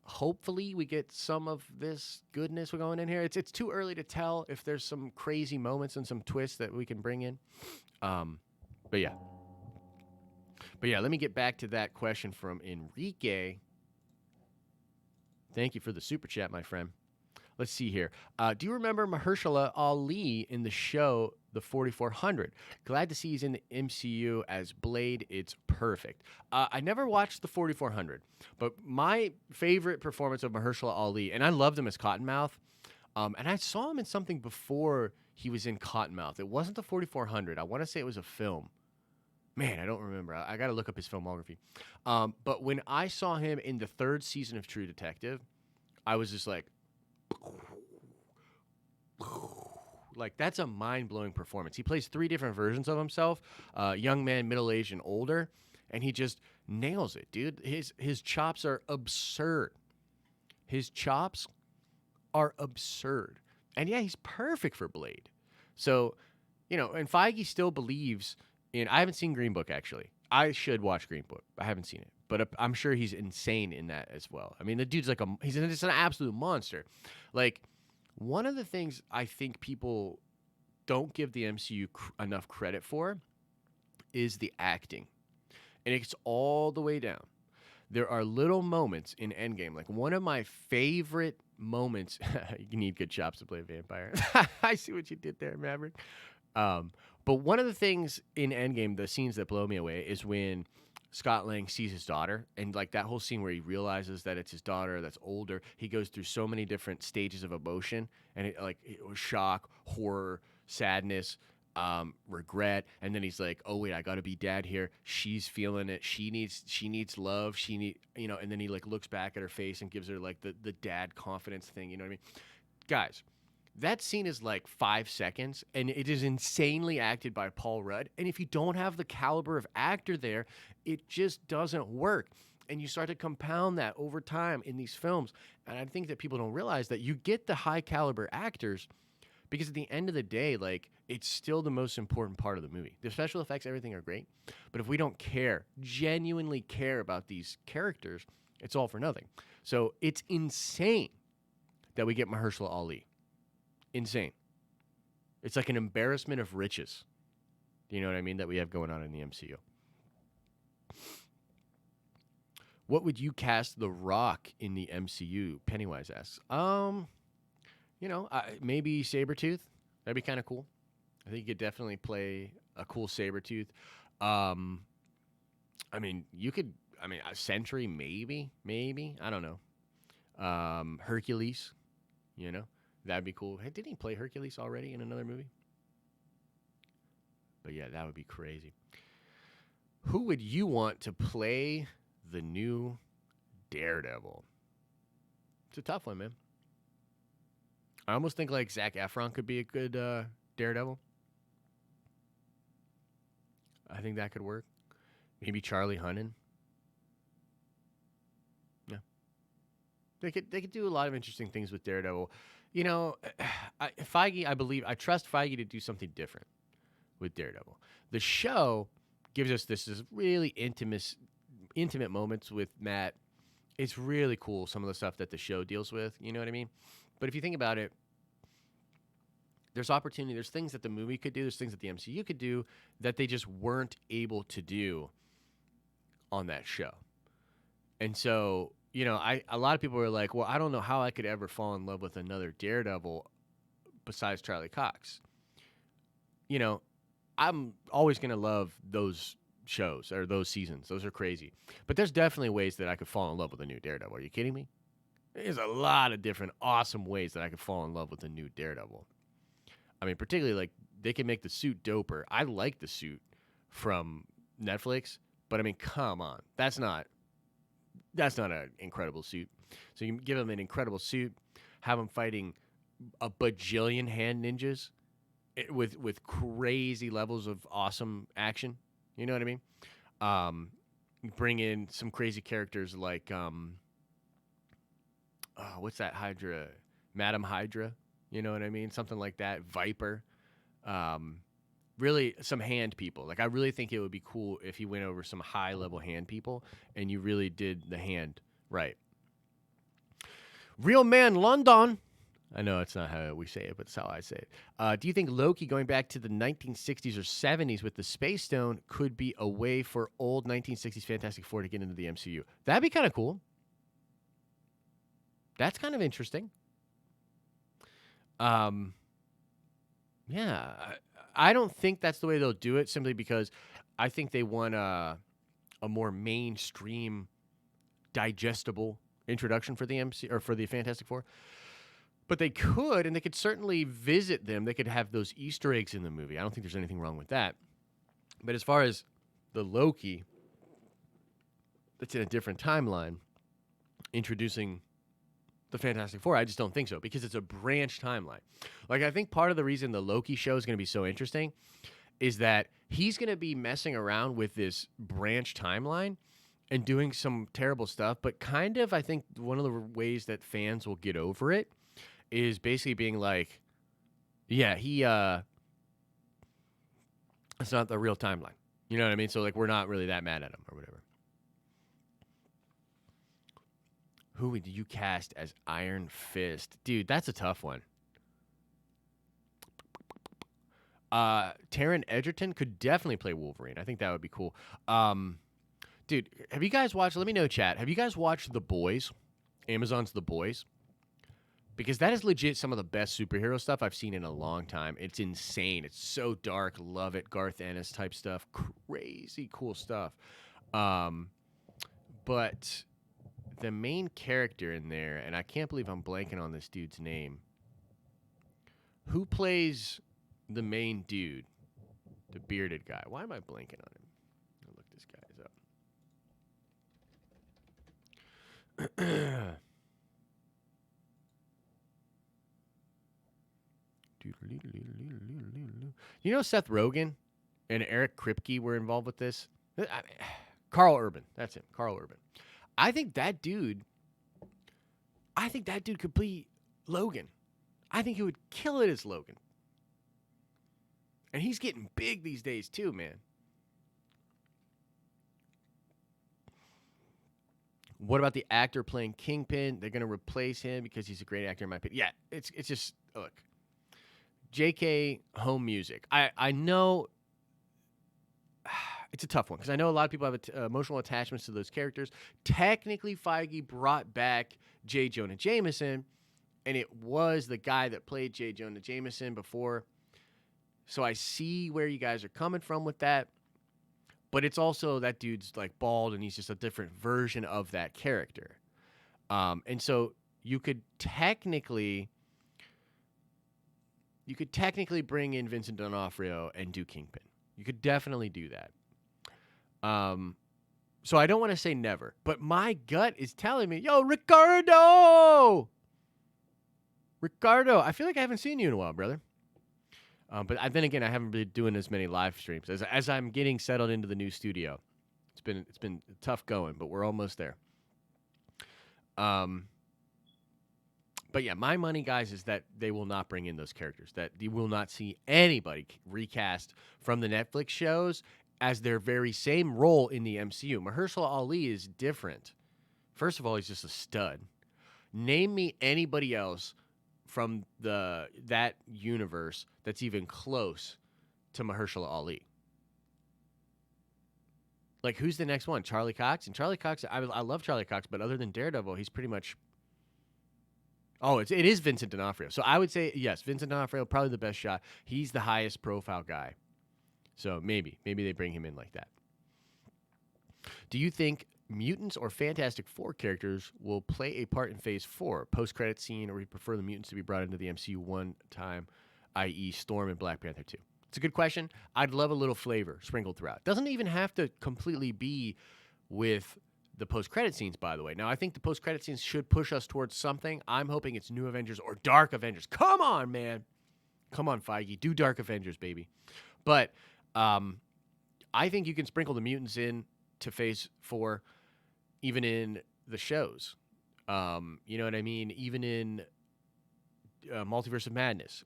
Hopefully we get some of this goodness we're going in here. It's too early to tell if there's some crazy moments and some twists that we can bring in. But yeah, let me get back to that question from Enrique. Thank you for the super chat, my friend. Let's see here. Do you remember Mahershala Ali in the show The 4400? Glad to see he's in the MCU as Blade. It's perfect. I never watched The 4400, but my favorite performance of Mahershala Ali, and I loved him as Cottonmouth, and I saw him in something before he was in Cottonmouth. It wasn't The 4400. I want to say it was a film. Man, I don't remember. I got to look up his filmography. But when I saw him in the 3rd season of True Detective, I was just like, that's a mind-blowing performance. He plays 3 different versions of himself, young man, middle-aged, and older, and he just nails it, dude. His chops are absurd. His chops are absurd. And yeah, he's perfect for Blade. So, and Feige still believes in, I haven't seen Green Book, actually. I should watch Green Book. I haven't seen it. But I'm sure he's insane in that as well. I mean, the dude's he's just an absolute monster. One of the things I think people don't give the MCU enough credit for is the acting. And it's all the way down. There are little moments in Endgame. One of my favorite moments, you need good chops to play a vampire. I see what you did there, Maverick. But one of the things in Endgame, the scenes that blow me away, is when Scott Lang sees his daughter, and that whole scene where he realizes that it's his daughter that's older. He goes through so many different stages of emotion, and it was shock, horror, sadness, regret, and then he's like, "Oh wait, I got to be dad here." She's feeling it. She needs love. And then he looks back at her face and gives her the dad confidence thing. You know what I mean, guys? That scene is 5 seconds, and it is insanely acted by Paul Rudd. And if you don't have the caliber of actor there, it just doesn't work. And you start to compound that over time in these films. And I think that people don't realize that you get the high caliber actors because at the end of the day, it's still the most important part of the movie. The special effects, everything are great. But if we don't genuinely care about these characters, it's all for nothing. So it's insane that we get Mahershala Ali. Insane. It's like an embarrassment of riches. Do you know what I mean? That we have going on in the MCU. What would you cast The Rock in the MCU? Pennywise asks. Maybe Sabretooth. That'd be kind of cool. I think you could definitely play a cool Sabretooth. A Sentry, maybe. I don't know. Hercules, That'd be cool. Hey, didn't he play Hercules already in another movie? But yeah, that would be crazy. Who would you want to play the new Daredevil? It's a tough one, man. I almost think Zac Efron could be a good Daredevil. I think that could work. Maybe Charlie Hunnam. Yeah. They could do a lot of interesting things with Daredevil. Feige, I trust Feige to do something different with Daredevil. The show gives us this really intimate moments with Matt. It's really cool, some of the stuff that the show deals with. You know what I mean? But if you think about it, there's opportunity. There's things that the movie could do. There's things that the MCU could do that they just weren't able to do on that show. And so, a lot of people were like, well, I don't know how I could ever fall in love with another Daredevil besides Charlie Cox. I'm always going to love those shows or those seasons. Those are crazy. But there's definitely ways that I could fall in love with a new Daredevil. Are you kidding me? There's a lot of different awesome ways that I could fall in love with a new Daredevil. I mean, particularly they can make the suit doper. I like the suit from Netflix, but I mean, come on. That's not an incredible suit. So you can give him an incredible suit, have him fighting a bajillion hand ninjas with crazy levels of awesome action. You know what I mean? Bring in some crazy characters like what's that Hydra? Madam Hydra. You know what I mean? Something like that. Viper. Really some hand people. I really think it would be cool if he went over some high-level hand people and you really did the hand right. Real man London. I know it's not how we say it, but it's how I say it. Do you think Loki going back to the 1960s or 70s with the Space Stone could be a way for old 1960s Fantastic Four to get into the MCU? That'd be kind of cool. That's kind of interesting. Um, yeah, I don't think that's the way they'll do it. Simply because I think they want a more mainstream, digestible introduction for the MC or for the Fantastic Four. But they could, and they could certainly visit them. They could have those Easter eggs in the movie. I don't think there's anything wrong with that. But as far as the Loki that's in a different timeline, introducing the Fantastic Four, I just don't think so, because it's a branch timeline. Like, I think part of the reason the Loki show is going to be so interesting is that he's going to be messing around with this branch timeline and doing some terrible stuff. But kind of, I think one of the ways that fans will get over it is basically being like, yeah, it's not the real timeline. You know what I mean? So, like, we're not really that mad at him or whatever. Who would you cast as Iron Fist? Dude, that's a tough one. Taron Egerton could definitely play Wolverine. I think that would be cool. Dude, have you guys watched, let me know, chat, have you guys watched The Boys? Amazon's The Boys? Because that is legit some of the best superhero stuff I've seen in a long time. It's insane. It's so dark. Love it. Garth Ennis type stuff. Crazy cool stuff. But the main character in there, and I can't believe I'm blanking on this dude's name. Who plays the main dude? The bearded guy. Why am I blanking on him? I'll look this guy up. You know Seth Rogen and Eric Kripke were involved with this? Carl Urban. That's him. Carl Urban. I think that dude could be Logan. I think he would kill it as Logan. And he's getting big these days too, man. What about the actor playing Kingpin? They're going to replace him because he's a great actor in my opinion. Yeah, it's just, look. JK Home Music. I know it's a tough one because I know a lot of people have emotional attachments to those characters. Technically, Feige brought back J. Jonah Jameson, and it was the guy that played J. Jonah Jameson before. So I see where you guys are coming from with that. But it's also that dude's like bald, and he's just a different version of that character. And so you could technically bring in Vincent D'Onofrio and do Kingpin. You could definitely do that. So I don't want to say never, but my gut is telling me, yo, Ricardo, I feel like I haven't seen you in a while, brother. But then again, I haven't been doing as many live streams as I'm getting settled into the new studio. It's been tough going, but we're almost there. But yeah, my money, guys, is that they will not bring in those characters, that you will not see anybody recast from the Netflix shows as their very same role in the MCU. Mahershala Ali is different. First of all, he's just a stud. Name me anybody else from that universe that's even close to Mahershala Ali. Like, who's the next one? Charlie Cox? And Charlie Cox, I love Charlie Cox, but other than Daredevil, he's pretty much... Oh, it is Vincent D'Onofrio. So I would say, yes, Vincent D'Onofrio, probably the best shot. He's the highest profile guy. So maybe they bring him in like that. Do you think mutants or Fantastic Four characters will play a part in Phase 4, post-credit scene, or we prefer the mutants to be brought into the MCU one time, i.e. Storm and Black Panther 2? It's a good question. I'd love a little flavor sprinkled throughout. Doesn't even have to completely be with the post-credit scenes, by the way. Now, I think the post-credit scenes should push us towards something. I'm hoping it's New Avengers or Dark Avengers. Come on, man. Come on, Feige. Do Dark Avengers, baby. But I think you can sprinkle the mutants in to Phase 4, even in the shows. You know what I mean? Even in Multiverse of Madness.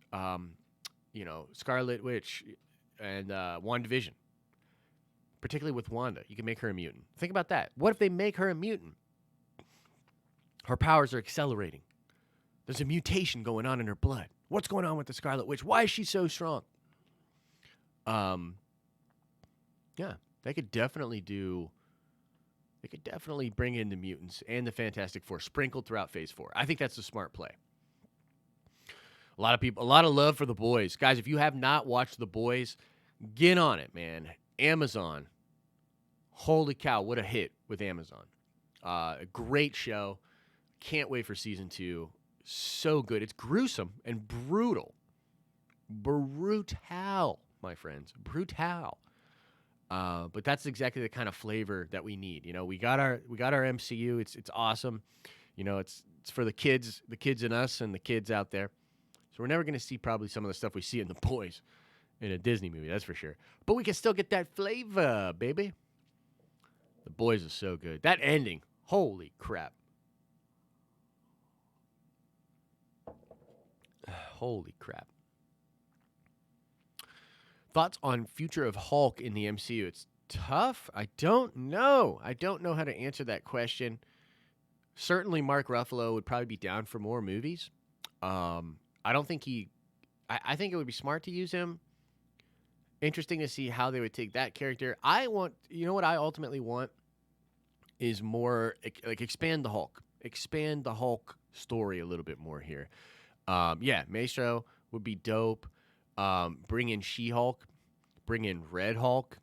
Scarlet Witch and WandaVision. Particularly with Wanda. You can make her a mutant. Think about that. What if they make her a mutant? Her powers are accelerating. There's a mutation going on in her blood. What's going on with the Scarlet Witch? Why is she so strong? Yeah, they could definitely bring in the mutants and the Fantastic Four sprinkled throughout Phase 4. I think that's a smart play. A lot of people, a lot of love for The Boys. Guys, if you have not watched The Boys, get on it, man. Amazon. Holy cow, what a hit with Amazon. A great show. Can't wait for season 2. So good. It's gruesome and brutal. Brutal, my friends. Brutal. But that's exactly the kind of flavor that we need. You know, we got our MCU. It's awesome. You know, it's for the kids in us and the kids out there. So we're never going to see probably some of the stuff we see in The Boys in a Disney movie, that's for sure. But we can still get that flavor, baby. The Boys is so good. That ending, holy crap. Holy crap. Thoughts on future of Hulk in the MCU? It's tough. I don't know. I don't know how to answer that question. Certainly Mark Ruffalo would probably be down for more movies. I don't think I think it would be smart to use him. Interesting to see how they would take that character. You know what I ultimately want is more, like, expand the Hulk. Expand the Hulk story a little bit more here. Maestro would be dope. Bring in She-Hulk. Bring in Red Hulk.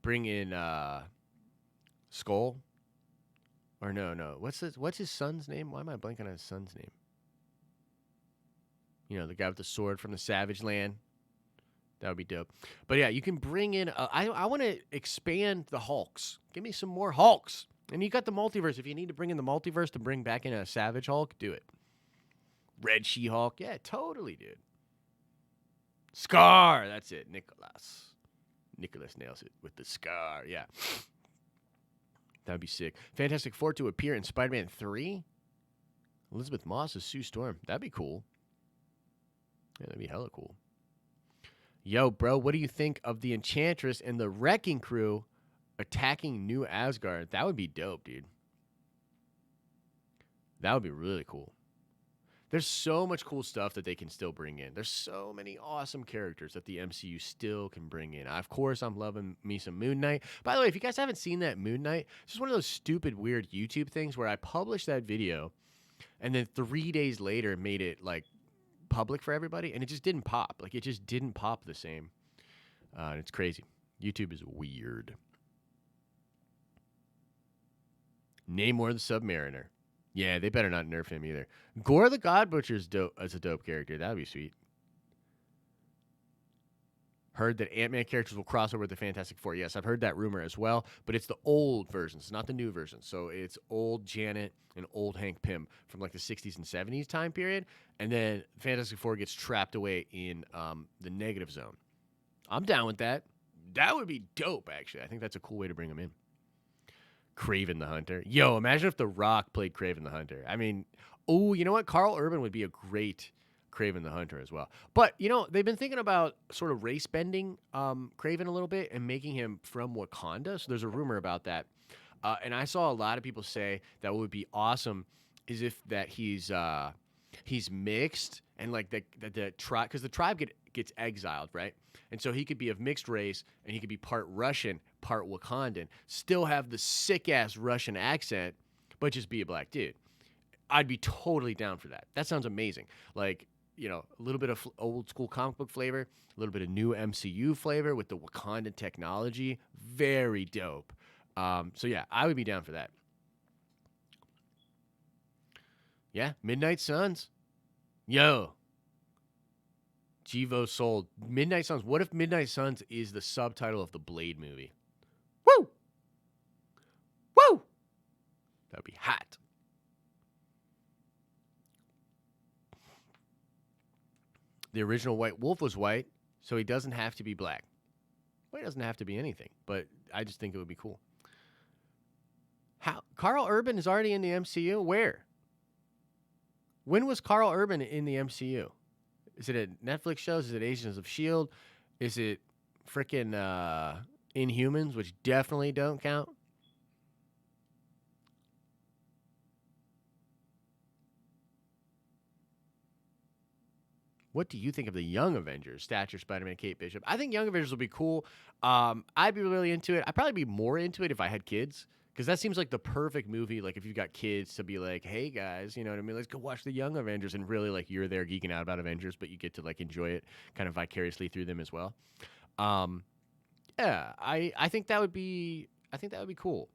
Bring in Skull. Or no. What's his son's name? Why am I blanking on his son's name? You know, the guy with the sword from the Savage Land. That would be dope. But yeah, you can bring in... I want to expand the Hulks. Give me some more Hulks. And you got the multiverse. If you need to bring in the multiverse to bring back in a Savage Hulk, do it. Red She-Hulk. Yeah, totally, dude. Scar. That's it. Nicholas nails it with the scar. Yeah. That would be sick. Fantastic Four to appear in Spider-Man 3. Elizabeth Moss as Sue Storm. That'd be cool. Yeah, that'd be hella cool. Yo, bro, what do you think of the Enchantress and the Wrecking Crew attacking New Asgard? That would be dope, dude. That would be really cool. There's so much cool stuff that they can still bring in. There's so many awesome characters that the MCU still can bring in. Of course, I'm loving me some Moon Knight. By the way, if you guys haven't seen that Moon Knight, it's just one of those stupid, weird YouTube things where I published that video and then 3 days later made it, like, public for everybody, and it just didn't pop. Like, it just didn't pop the same. And it's crazy. YouTube is weird. Namor the Submariner. Yeah, they better not nerf him either. Gore the God Butcher is dope as a dope character. That would be sweet. Heard that Ant-Man characters will cross over with the Fantastic Four. Yes, I've heard that rumor as well, but it's the old versions, not the new versions. So it's old Janet and old Hank Pym from like the 60s and 70s time period, and then Fantastic Four gets trapped away in the negative zone. I'm down with that. That would be dope, actually. I think that's a cool way to bring them in. Kraven the Hunter. Yo, imagine if The Rock played Kraven the Hunter. I mean, you know what? Carl Urban would be a great Kraven the Hunter as well. But, you know, they've been thinking about sort of race bending Kraven a little bit and making him from Wakanda. So there's a rumor about that. And I saw a lot of people say that what would be awesome is if that he's mixed and like the tribe, because the tribe gets exiled, right? And so he could be of mixed race and he could be part Russian, part Wakandan, still have the sick ass Russian accent, but just be a black dude. I'd be totally down for that. That sounds amazing. Like, you know, a little bit of old school comic book flavor, a little bit of new MCU flavor with the Wakandan technology. Very dope. So yeah, I would be down for that. Yeah, Midnight Suns. Yo. Jivo sold. Midnight Suns. What if Midnight Suns is the subtitle of the Blade movie? Woo! Woo! That would be hot. The original White Wolf was white, so he doesn't have to be black. Well, he doesn't have to be anything, but I just think it would be cool. How Carl Urban is already in the MCU? Where? When was Carl Urban in the MCU? Is it a Netflix shows? Is it Agents of S.H.I.E.L.D.? Is it freaking Inhumans, which definitely don't count? What do you think of the Young Avengers? Stature, Spider-Man, Kate Bishop. I think Young Avengers will be cool. I'd be really into it. I'd probably be more into it if I had kids Because that seems like the perfect movie, like if you've got kids, to be like, hey guys, you know what I mean? Let's go watch the Young Avengers, and really like you're there geeking out about Avengers, but you get to like enjoy it kind of vicariously through them as well. Yeah, I think that would be cool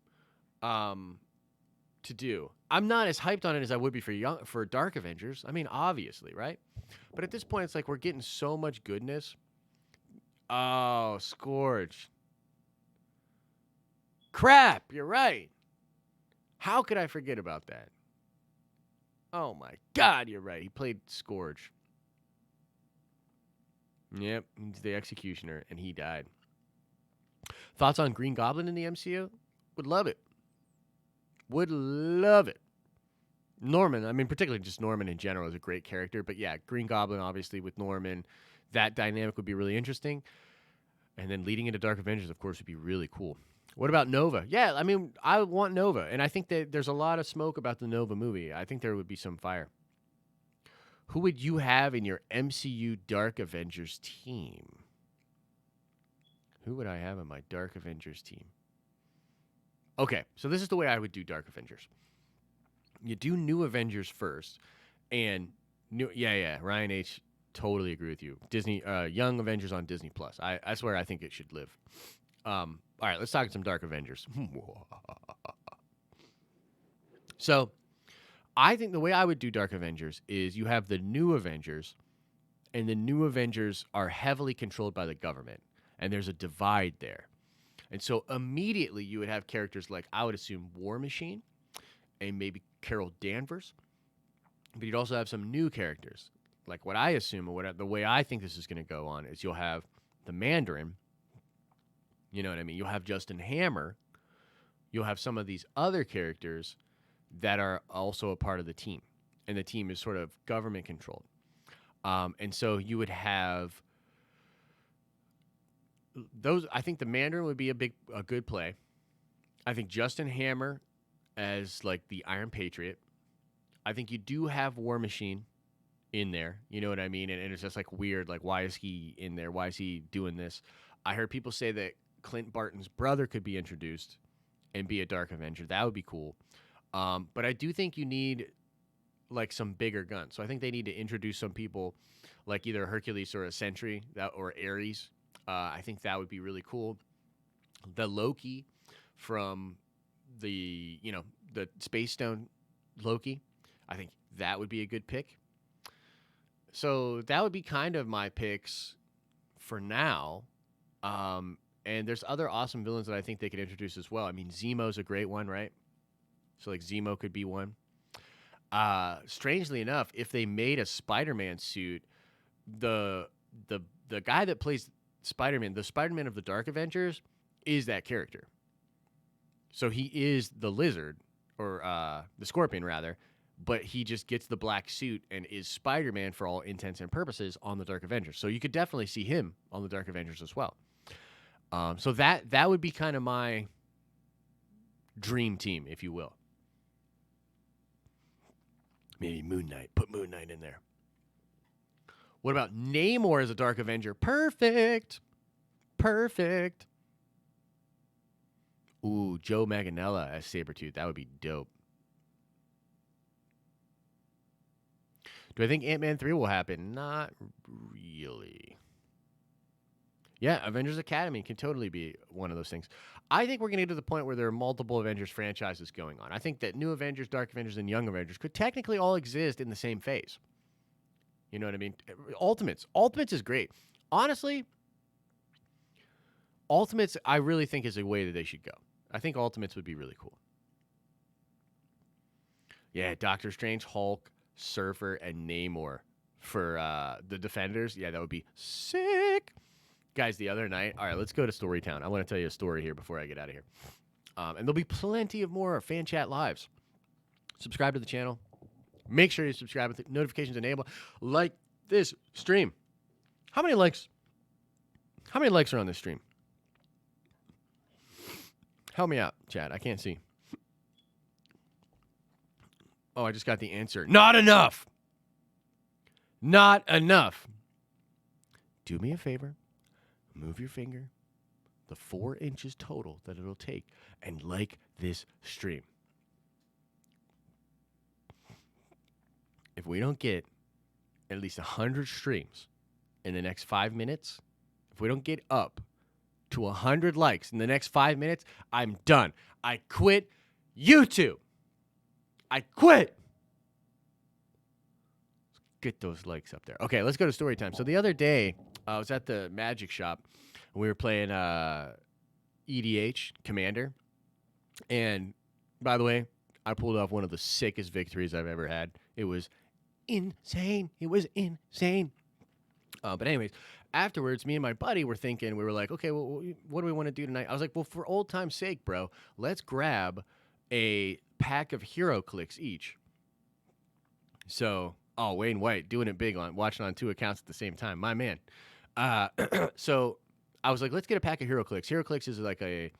to do. I'm not as hyped on it as I would be for Dark Avengers. I mean, obviously, right? But at this point, it's like we're getting so much goodness. Oh, Scourge. Crap, you're right. How could I forget about that? Oh my God, you're right. He played Scourge. Yep, he's the executioner, and he died. Thoughts on Green Goblin in the MCU? Would love it. Would love it. Norman, I mean, particularly just Norman in general is a great character. But yeah, Green Goblin, obviously, with Norman, that dynamic would be really interesting. And then leading into Dark Avengers, of course, would be really cool. What about Nova? Yeah, I mean, I want Nova. And I think that there's a lot of smoke about the Nova movie. I think there would be some fire. Who would you have in your MCU Dark Avengers team? Who would I have in my Dark Avengers team? Okay, so this is the way I would do Dark Avengers. You do New Avengers first, and Ryan H. Totally agree with you. Disney, Young Avengers on Disney Plus. I swear I think it should live. All right, let's talk some Dark Avengers. So, I think the way I would do Dark Avengers is you have the New Avengers, and the New Avengers are heavily controlled by the government, and there's a divide there. And so immediately you would have characters like, I would assume, War Machine and maybe Carol Danvers. But you'd also have some new characters. Like what I assume, or the way I think this is going to go on is you'll have the Mandarin. You know what I mean? You'll have Justin Hammer. You'll have some of these other characters that are also a part of the team. And the team is sort of government controlled. And so you would have those. I think the Mandarin would be a good play. I think Justin Hammer as like the Iron Patriot. I think you do have War Machine in there. You know what I mean? And it's just like weird. Like, why is he in there? Why is he doing this? I heard people say that Clint Barton's brother could be introduced and be a Dark Avenger. That would be cool. But I do think you need like some bigger guns. So I think they need to introduce some people like either Hercules or a Sentry or Ares. I think that would be really cool. The Loki from the Space Stone Loki. I think that would be a good pick. So that would be kind of my picks for now. And there's other awesome villains that I think they could introduce as well. I mean, Zemo's a great one, right? So like Zemo could be one. Strangely enough, if they made a Spider-Man suit, the guy that plays Spider-Man, the Spider-Man of the Dark Avengers, is that character. So he is the Lizard, or the Scorpion rather, but he just gets the black suit and is Spider-Man for all intents and purposes on the Dark Avengers. So you could definitely see him on the Dark Avengers as well. So that would be kind of my dream team, if you will. Maybe Moon Knight. Put Moon Knight in there. What about Namor as a Dark Avenger? Perfect. Ooh, Joe Manganiello as Sabretooth. That would be dope. Do I think Ant-Man 3 will happen? Not really. Yeah, Avengers Academy can totally be one of those things. I think we're going to get to the point where there are multiple Avengers franchises going on. I think that New Avengers, Dark Avengers, and Young Avengers could technically all exist in the same phase. You know what I mean? Ultimates is great. Honestly, Ultimates I really think is a way that they should go. I think Ultimates would be really cool. Yeah, Doctor Strange, Hulk, Surfer, and Namor for the Defenders. Yeah, that would be sick. Guys, the other night, all right, let's go to Storytown. I want to tell you a story here before I get out of here. And there'll be plenty of more Fan Chat Lives. Subscribe to the channel. Make sure you subscribe with the notifications enabled. Like this stream. How many likes are on this stream? Help me out, chat. I can't see. Oh, I just got the answer. Not enough. Not enough. Do me a favor. Move your finger. the 4 inches total that it'll take and like this stream. If we don't get at least 100 streams in the next 5 minutes, if we don't get up to 100 likes in the next 5 minutes, I'm done. I quit YouTube. I quit. Let's get those likes up there. Okay, let's go to story time. So the other day, I was at the magic shop. We were playing EDH Commander. And by the way, I pulled off one of the sickest victories I've ever had. It was insane. It was insane. But anyways, afterwards, me and my buddy were thinking, we were like, okay, well, what do we want to do tonight? I was like, well, for old time's sake, bro, let's grab a pack of hero clicks each. So, Wayne White, doing it big on watching on 2 accounts at the same time. My man. So I was like, let's get a pack of hero clicks. Hero clicks is like a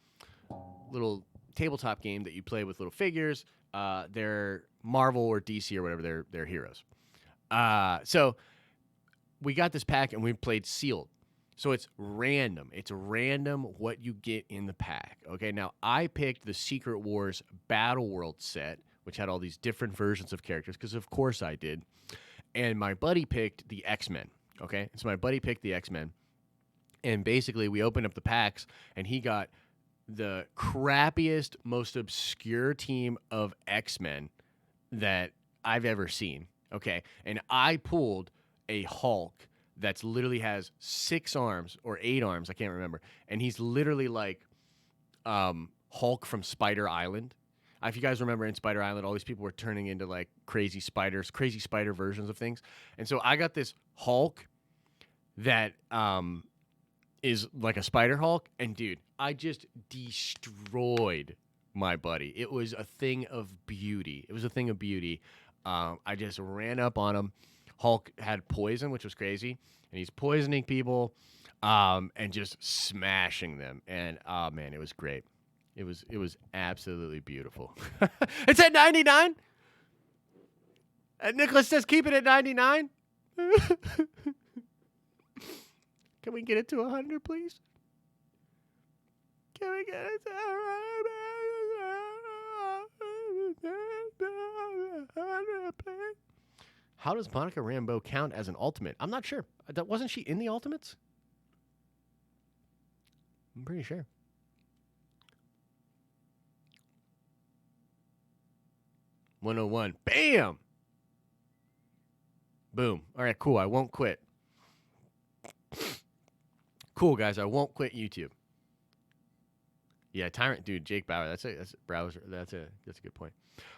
little tabletop game that you play with little figures. They're Marvel or DC or whatever. They're heroes. So we got this pack and we played sealed. So it's random. It's random what you get in the pack. Okay, now I picked the Secret Wars Battle World set, which had all these different versions of characters, because of course I did. And my buddy picked the X-Men. Okay, so my buddy picked the X-Men. And basically we opened up the packs and he got the crappiest, most obscure team of X-Men that I've ever seen. Okay, and I pulled a Hulk that's literally has 6 arms or 8 arms, I can't remember, and he's literally like Hulk from Spider Island. If you guys remember in Spider Island, all these people were turning into like crazy spiders, crazy spider versions of things. And so I got this Hulk that is like a Spider Hulk, and dude, I just destroyed my buddy. It was a thing of beauty. It was a thing of beauty. I just ran up on him. Hulk had poison, which was crazy, and he's poisoning people and just smashing them. And oh man, it was great. It was absolutely beautiful. It's at 99. And Nicholas says keep it at 99. Can we get it to 100, please? Can we get it to 100, please? How does Monica Rambeau count as an ultimate? I'm not sure. Wasn't she in the Ultimates? I'm pretty sure. $101. Bam! Boom. All right, cool. I won't quit. Cool, guys. I won't quit YouTube. Yeah, Tyrant, dude, Jake Bauer. That's a browser. That's a good point.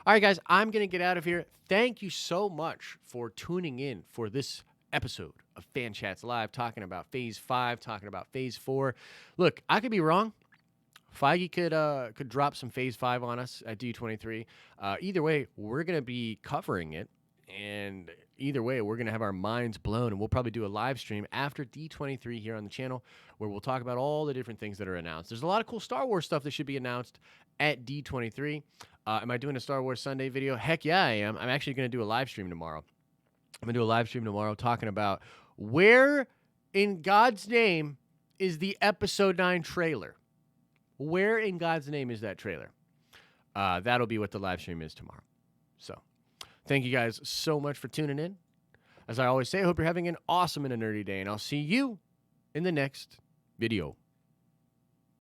All right, guys, I'm going to get out of here. Thank you so much for tuning in for this episode of Fan Chats Live, talking about Phase 5, talking about Phase 4. Look, I could be wrong. Feige could drop some Phase 5 on us at D23. Either way, we're going to be covering it, and either way, we're going to have our minds blown, and we'll probably do a live stream after D23 here on the channel where we'll talk about all the different things that are announced. There's a lot of cool Star Wars stuff that should be announced at D23. Am I doing a Star Wars Sunday video? Heck yeah, I am. I'm actually going to do a live stream tomorrow. I'm going to do a live stream tomorrow talking about where in God's name is the Episode 9 trailer. Where in God's name is that trailer? That'll be what the live stream is tomorrow. So thank you guys so much for tuning in. As I always say, I hope you're having an awesome and a nerdy day, and I'll see you in the next video.